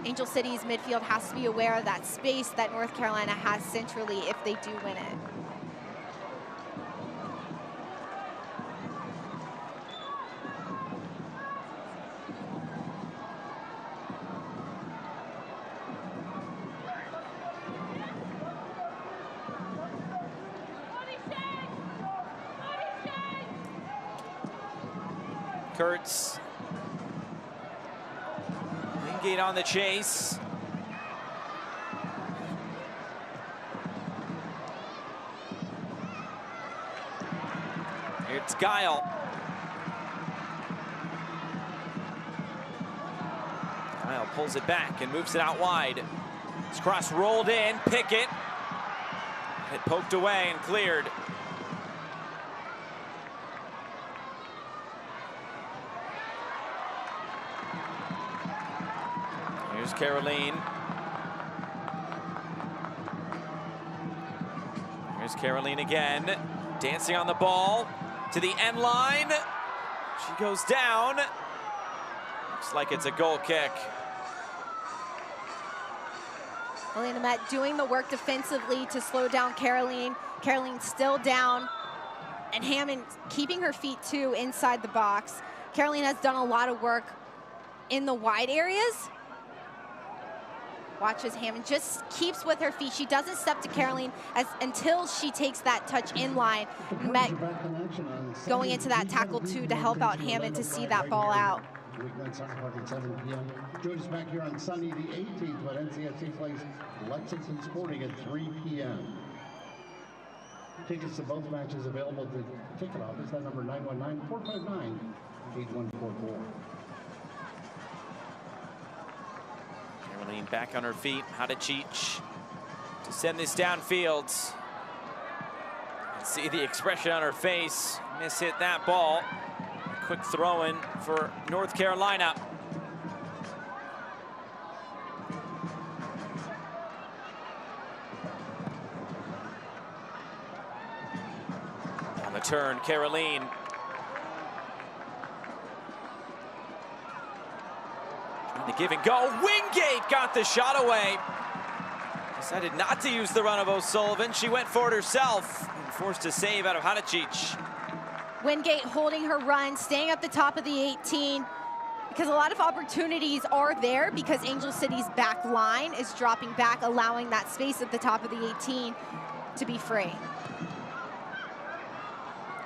Angel City's midfield has to be aware of that space that North Carolina has centrally if they do win it. Kurtz. Wingate on the chase. It's Guile. Guile pulls it back and moves it out wide. This cross rolled in, Pickett. It poked away and cleared. Here's Caroline. Here's Caroline again. Dancing on the ball to the end line. She goes down. Looks like it's a goal kick. Elena Met doing the work defensively to slow down Caroline. Caroline still down. And Hammond keeping her feet too inside the box. Caroline has done a lot of work in the wide areas. Watch as Hammond just keeps with her feet. She doesn't step to Caroline until she takes that touch in line. Met going into that tackle too to help out Hammond to see that ball out. Weeknight Soccer Park at 7 p.m. Join us back here on Sunday the 18th when NCSC plays Lexington Sporting at 3 p.m. Tickets to both matches available at the ticket office. That number 919-459-8144. Caroline back on her feet. Hadicic to send this downfield. See the expression on her face. Miss hit that ball. Quick throw in for North Carolina. On the turn, Caroline. Trying to give and go. Wingate got the shot away. Decided not to use the run of O'Sullivan. She went for it herself and forced a save out of Hadicic. Wingate holding her run, staying at the top of the 18, because a lot of opportunities are there because Angel City's back line is dropping back, allowing that space at the top of the 18 to be free.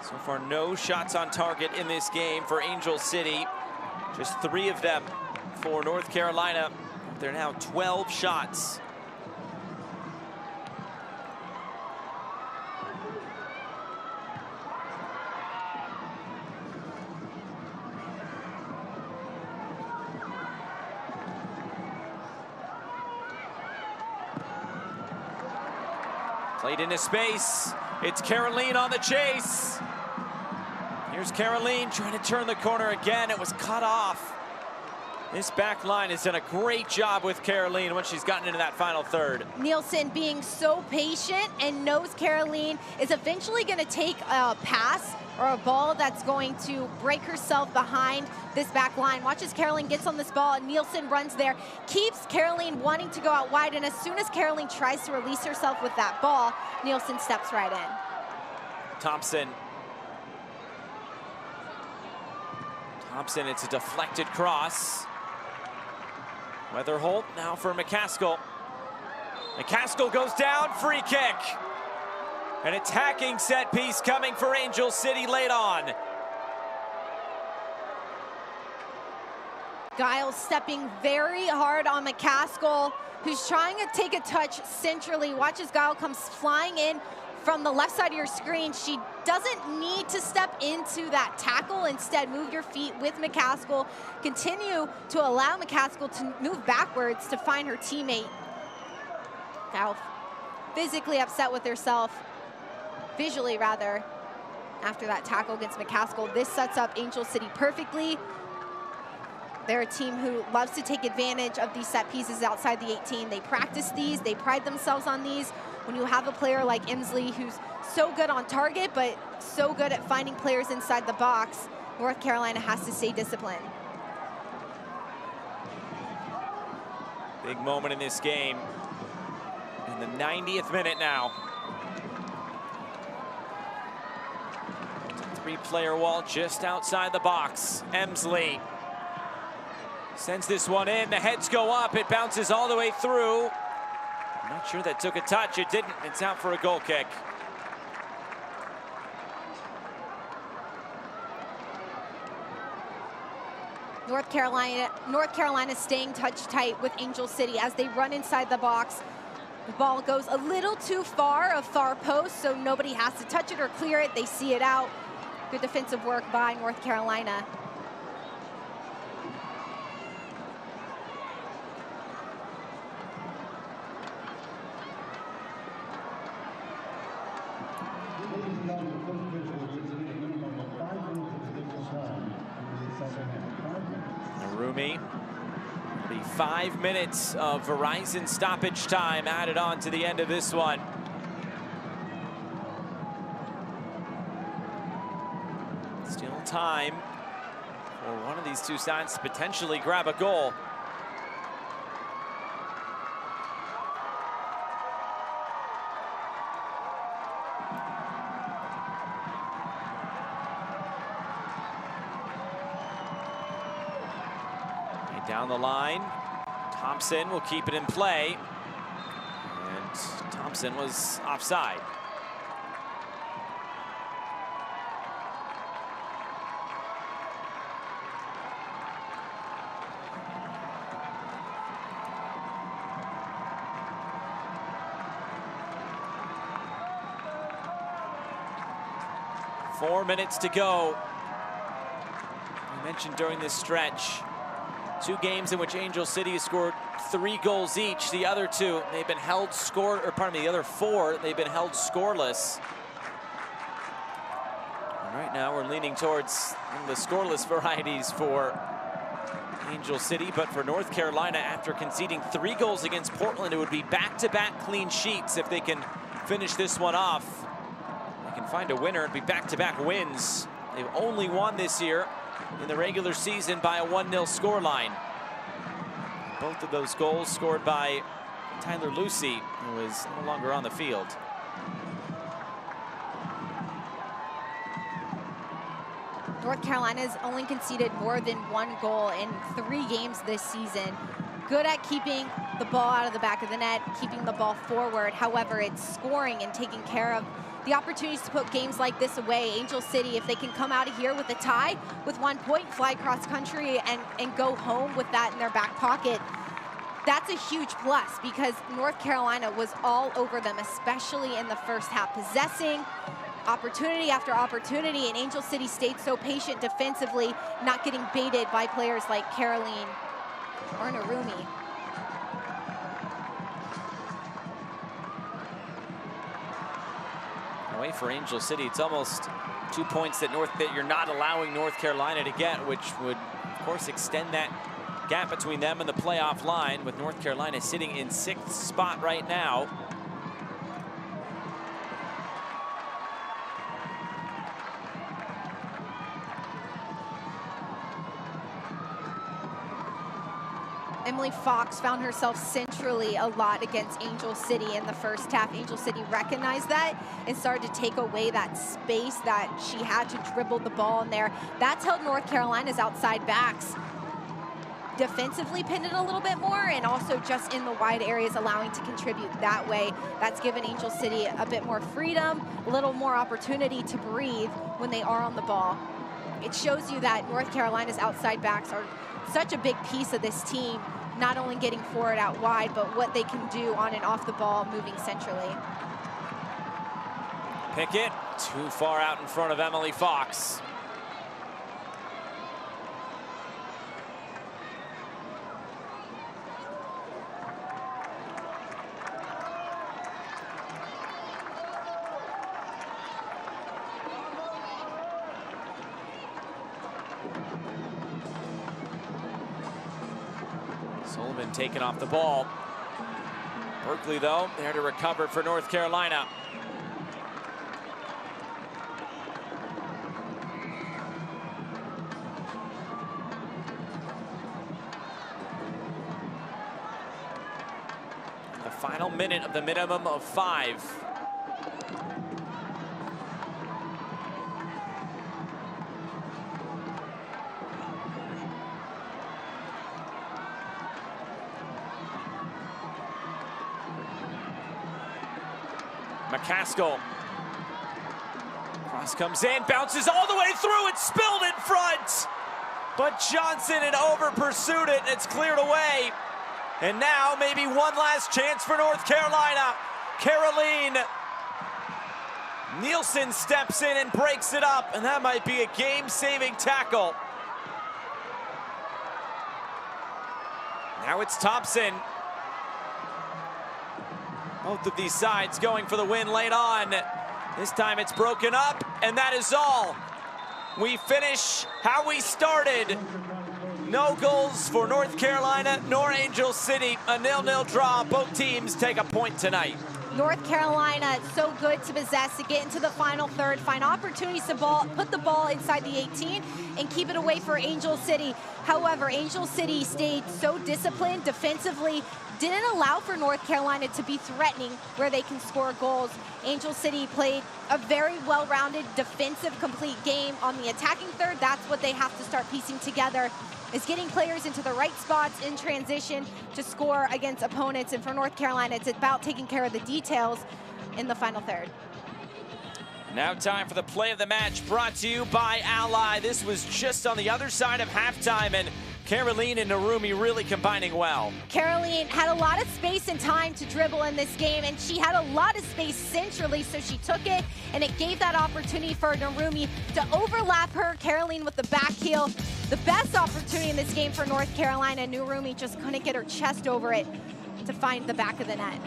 So far, no shots on target in this game for Angel City. Just 3 of them for North Carolina. They're now 12 shots. Played into space. It's Caroline on the chase. Here's Caroline trying to turn the corner again. It was cut off. This back line has done a great job with Caroline when she's gotten into that final third. Nielsen being so patient and knows Caroline is eventually going to take a pass or a ball that's going to break herself behind this back line. Watch as Caroline gets on this ball and Nielsen runs there, keeps Caroline wanting to go out wide, and as soon as Caroline tries to release herself with that ball, Nielsen steps right in. Thompson, it's a deflected cross. Weatherholt now for McCaskill. McCaskill goes down, free kick. An attacking set piece coming for Angel City late on. Guile stepping very hard on McCaskill, who's trying to take a touch centrally. Watch as Guile comes flying in from the left side of your screen. She doesn't need to step into that tackle. Instead, move your feet with McCaskill. Continue to allow McCaskill to move backwards to find her teammate. Guile physically upset with herself, visually rather, after that tackle against McCaskill. This sets up Angel City perfectly. They're a team who loves to take advantage of these set pieces outside the 18. They practice these, they pride themselves on these. When you have a player like Nwsl who's so good on target, but so good at finding players inside the box, North Carolina has to stay disciplined. Big moment in this game. In the 90th minute now. 3-player wall just outside the box. Nwsl sends this one in. The heads go up. It bounces all the way through. I'm not sure that took a touch. It didn't. It's out for a goal kick. North Carolina staying touch tight with Angel City as they run inside the box. The ball goes a little too far of far post, so nobody has to touch it or clear it. They see it out. Good defensive work by North Carolina. Rumi. 5 minutes of Verizon stoppage time added on to the end of this one. Still time for one of these two sides to potentially grab a goal. Down the line, Thompson will keep it in play, and Thompson was offside. Four minutes to go. I mentioned during this stretch, 2 games in which Angel City has scored 3 goals each. The other 2, they've been held the other 4, they've been held scoreless. And right now we're leaning towards the scoreless varieties for Angel City, but for North Carolina, after conceding 3 goals against Portland, it would be back-to-back clean sheets if they can finish this one off. They can find a winner, it'd be back-to-back wins. They've only won this year in the regular season by a 1-0 scoreline. Both of those goals scored by Tyler Lucy, who is no longer on the field. North Carolina's only conceded more than 1 goal in 3 games this season. Good at keeping the ball out of the back of the net, keeping the ball forward. However, it's scoring and taking care of the opportunities to put games like this away. Angel City, if they can come out of here with a tie, with 1 point, fly cross country and go home with that in their back pocket, that's a huge plus, because North Carolina was all over them, especially in the first half, possessing opportunity after opportunity, and Angel City stayed so patient defensively, not getting baited by players like Caroline or Narumi. Away for Angel City, it's almost 2 points that you're not allowing North Carolina to get, which would, of course, extend that gap between them and the playoff line, with North Carolina sitting in 6th spot right now. Emily Fox found herself centrally a lot against Angel City in the first half. Angel City recognized that and started to take away that space that she had to dribble the ball in there. That's held North Carolina's outside backs defensively pinned a little bit more, and also just in the wide areas allowing to contribute that way. That's given Angel City a bit more freedom, a little more opportunity to breathe when they are on the ball. It shows you that North Carolina's outside backs are such a big piece of this team, not only getting forward out wide, but what they can do on and off the ball, moving centrally. Pickett, too far out in front of Emily Fox. Sullivan taken off the ball. Berkeley, though, there to recover for North Carolina. The final minute of the minimum of 5. McCaskill. Cross comes in, bounces all the way through, it's spilled in front. But Johnson had over-pursued it, and it's cleared away. And now maybe one last chance for North Carolina. Caroline Nielsen steps in and breaks it up, and that might be a game-saving tackle. Now it's Thompson. Both of these sides going for the win late on. This time it's broken up, and that is all. We finish how we started. No goals for North Carolina nor Angel City. A 0-0 draw. Both teams take a point tonight. North Carolina, so good to possess, to get into the final third, find opportunities to put the ball inside the 18 and keep it away for Angel City. However, Angel City stayed so disciplined defensively, didn't allow for North Carolina to be threatening where they can score goals. Angel City played a very well-rounded defensive complete game on the attacking third. That's what they have to start piecing together, is getting players into the right spots in transition to score against opponents. And for North Carolina, it's about taking care of the details in the final third. Now time for the play of the match, brought to you by Ally. This was just on the other side of halftime, and Caroline and Narumi really combining well. Caroline had a lot of space and time to dribble in this game, and she had a lot of space centrally, so she took it, and it gave that opportunity for Narumi to overlap her. Caroline with the back heel. The best opportunity in this game for North Carolina. Narumi just couldn't get her chest over it to find the back of the net.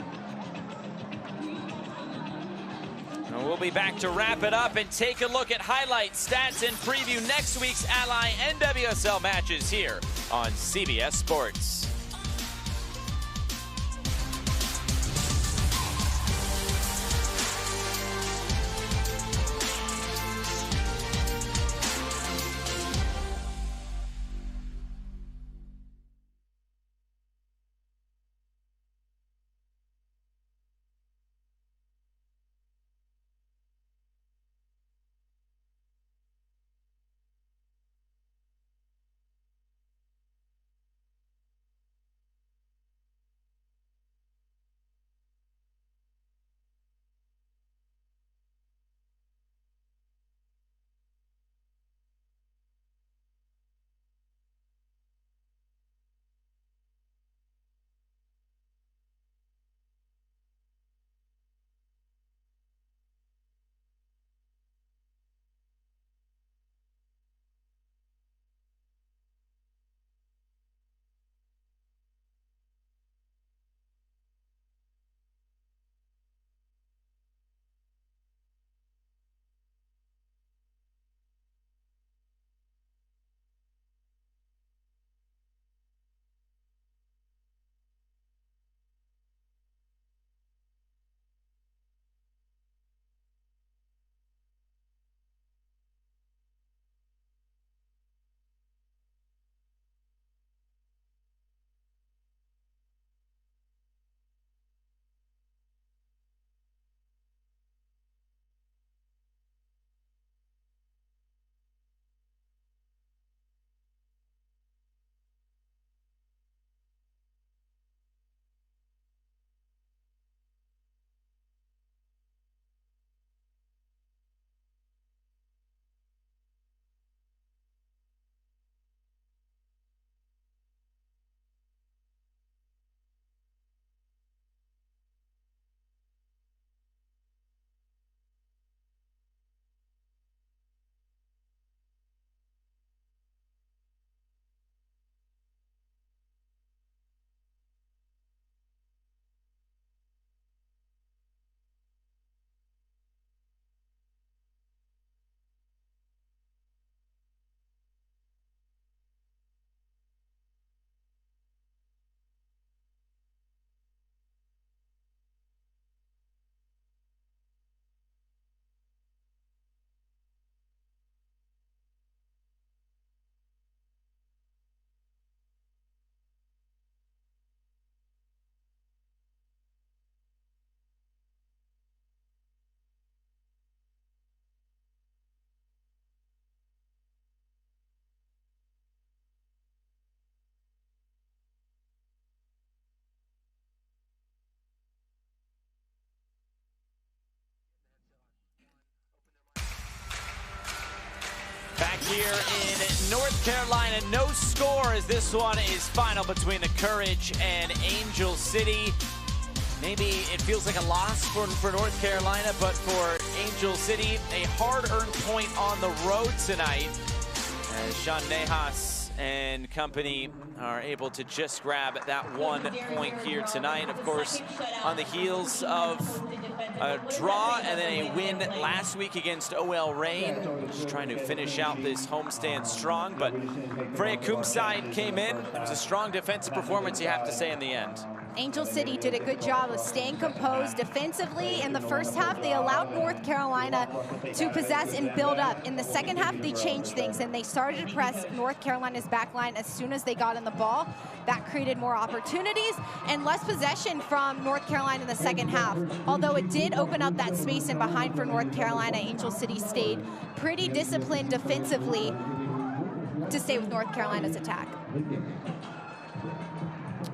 And we'll be back to wrap it up and take a look at highlights, stats, and preview next week's Ally NWSL matches here on CBS Sports. here in North Carolina. No score as this one is final between the Courage and Angel City. Maybe it feels like a loss for North Carolina, but for Angel City, a hard-earned point on the road tonight. As Sean Nejas and company are able to just grab that 1 point here tonight. Of course, on the heels of a draw and then a win last week against OL Reign. Just trying to finish out this homestand strong, but Freya Kumside came in. It was a strong defensive performance, you have to say, in the end. Angel City did a good job of staying composed defensively. In the first half, they allowed North Carolina to possess and build up. In the second half, they changed things, and they started to press North Carolina's backline as soon as they got in the ball. That created more opportunities and less possession from North Carolina in the second half. Although it did open up that space in behind for North Carolina, Angel City stayed pretty disciplined defensively to stay with North Carolina's attack.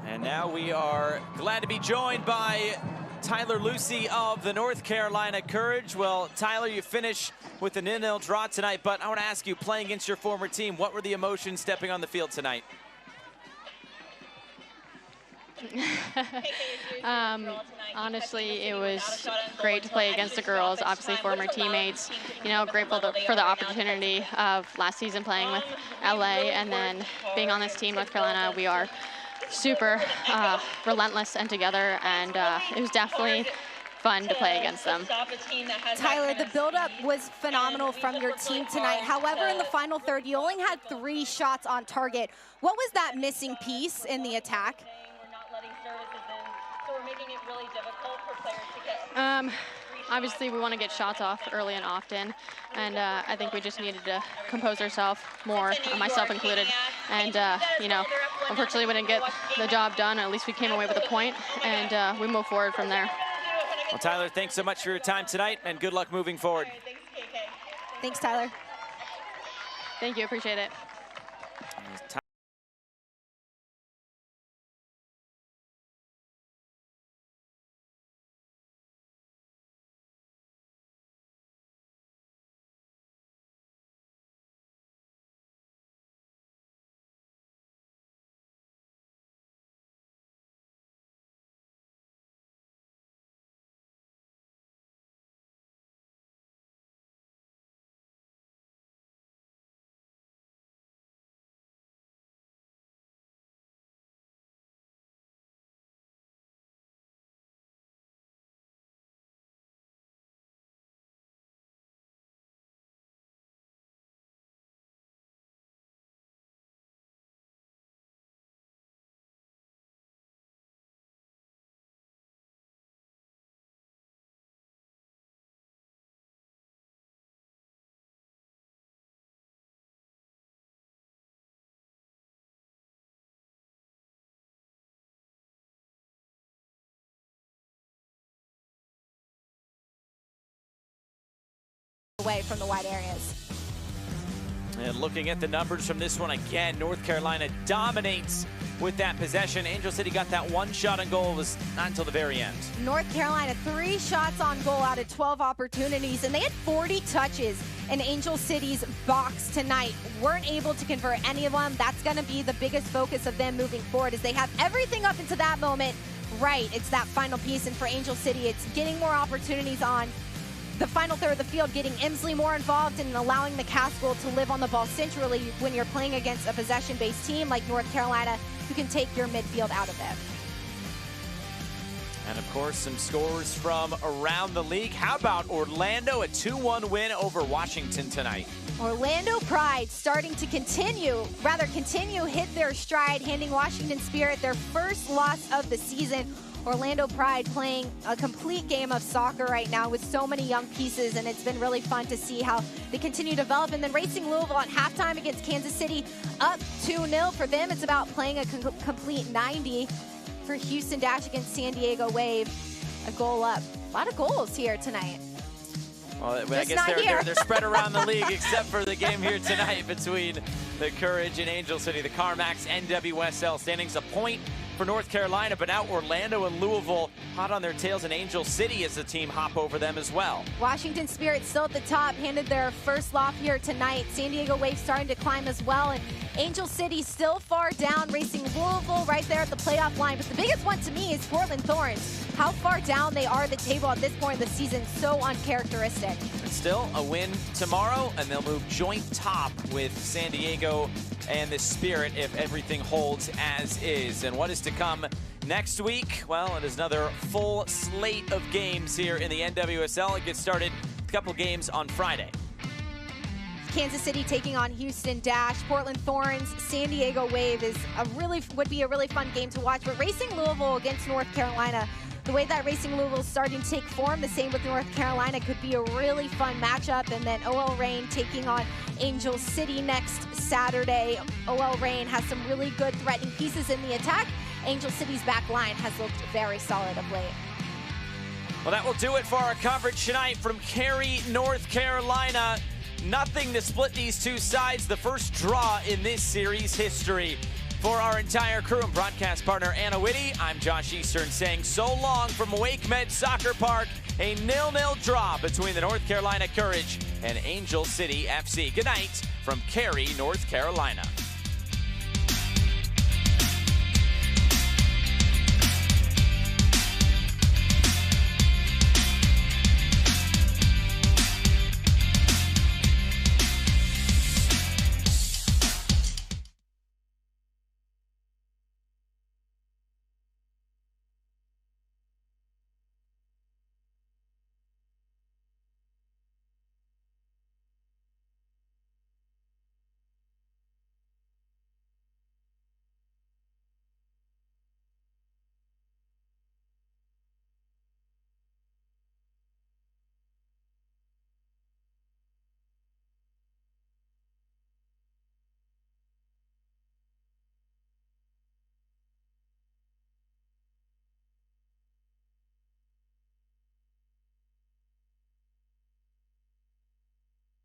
And now we are glad to be joined by Tyler Lucy of the North Carolina Courage. Well, Tyler, you finish with a 0-0 draw tonight, but I want to ask you, playing against your former team, what were the emotions stepping on the field tonight? Honestly, it was great to play against the girls, obviously former teammates. You know, grateful for the opportunity of last season playing with LA, and then being on this team, North Carolina. We are super relentless and together, and it was definitely fun to play against them. Tyler, the buildup was phenomenal from your team tonight. However, in the final third, you only had 3 shots on target. What was that missing piece in the attack? Obviously, we want to get shots off early and often, and I think we just needed to compose ourselves more, myself included. And, you know, unfortunately, we didn't get the job done. At least we came away with a point, and we move forward from there. Well, Tyler, thanks so much for your time tonight, and good luck moving forward. Thanks, Tyler. Thank you. Appreciate it. Away from the wide areas. And looking at the numbers from this one again, North Carolina dominates with that possession. Angel City got that 1 shot on goal. It was not until the very end. North Carolina, 3 shots on goal out of 12 opportunities, and they had 40 touches in Angel City's box tonight. Weren't able to convert any of them. That's going to be the biggest focus of them moving forward, as they have everything up into that moment right. It's that final piece, and for Angel City, it's getting more opportunities on the final third of the field, getting Nwsl more involved and allowing the Castle to live on the ball centrally when you're playing against a possession-based team like North Carolina, who can take your midfield out of it. And of course, some scores from around the league. How about Orlando, a 2-1 win over Washington tonight? Orlando Pride starting to hit their stride, handing Washington Spirit their first loss of the season. Orlando Pride playing a complete game of soccer right now with so many young pieces, and it's been really fun to see how they continue to develop. And then Racing Louisville at halftime against Kansas City, up 2-0 for them. It's about playing a complete 90 for Houston Dash against San Diego Wave. A goal up. A lot of goals here tonight. Well, I guess they're spread around the league, except for the game here tonight between the Courage and Angel City. The CarMax NWSL standings a point for North Carolina, but now Orlando and Louisville hot on their tails, and Angel City as the team hop over them as well. Washington Spirit still at the top, handed their first loss here tonight. San Diego Wave starting to climb as well, and Angel City still far down, racing Louisville right there at the playoff line. But the biggest one to me is Portland Thorns. How far down they are the table at this point in the season, so uncharacteristic. But still a win tomorrow, and they'll move joint top with San Diego and the Spirit if everything holds as is. And what is to come next week? Well, it is another full slate of games here in the NWSL. It gets started with a couple games on Friday. Kansas City taking on Houston Dash. Portland Thorns, San Diego Wave would be a really fun game to watch. But racing Louisville against North Carolina, the way that racing Louisville is starting to take form, the same with North Carolina, could be a really fun matchup. And then OL Reign taking on Angel City next Saturday. OL Reign has some really good threatening pieces in the attack. Angel City's back line has looked very solid of late. Well, that will do it for our coverage tonight from Cary, North Carolina. Nothing to split these two sides. The first draw in this series history. For our entire crew and broadcast partner Anna Whitty, I'm Josh Eastern saying so long from WakeMed Soccer Park. A 0-0 draw between the North Carolina Courage and Angel City FC. Good night from Cary, North Carolina.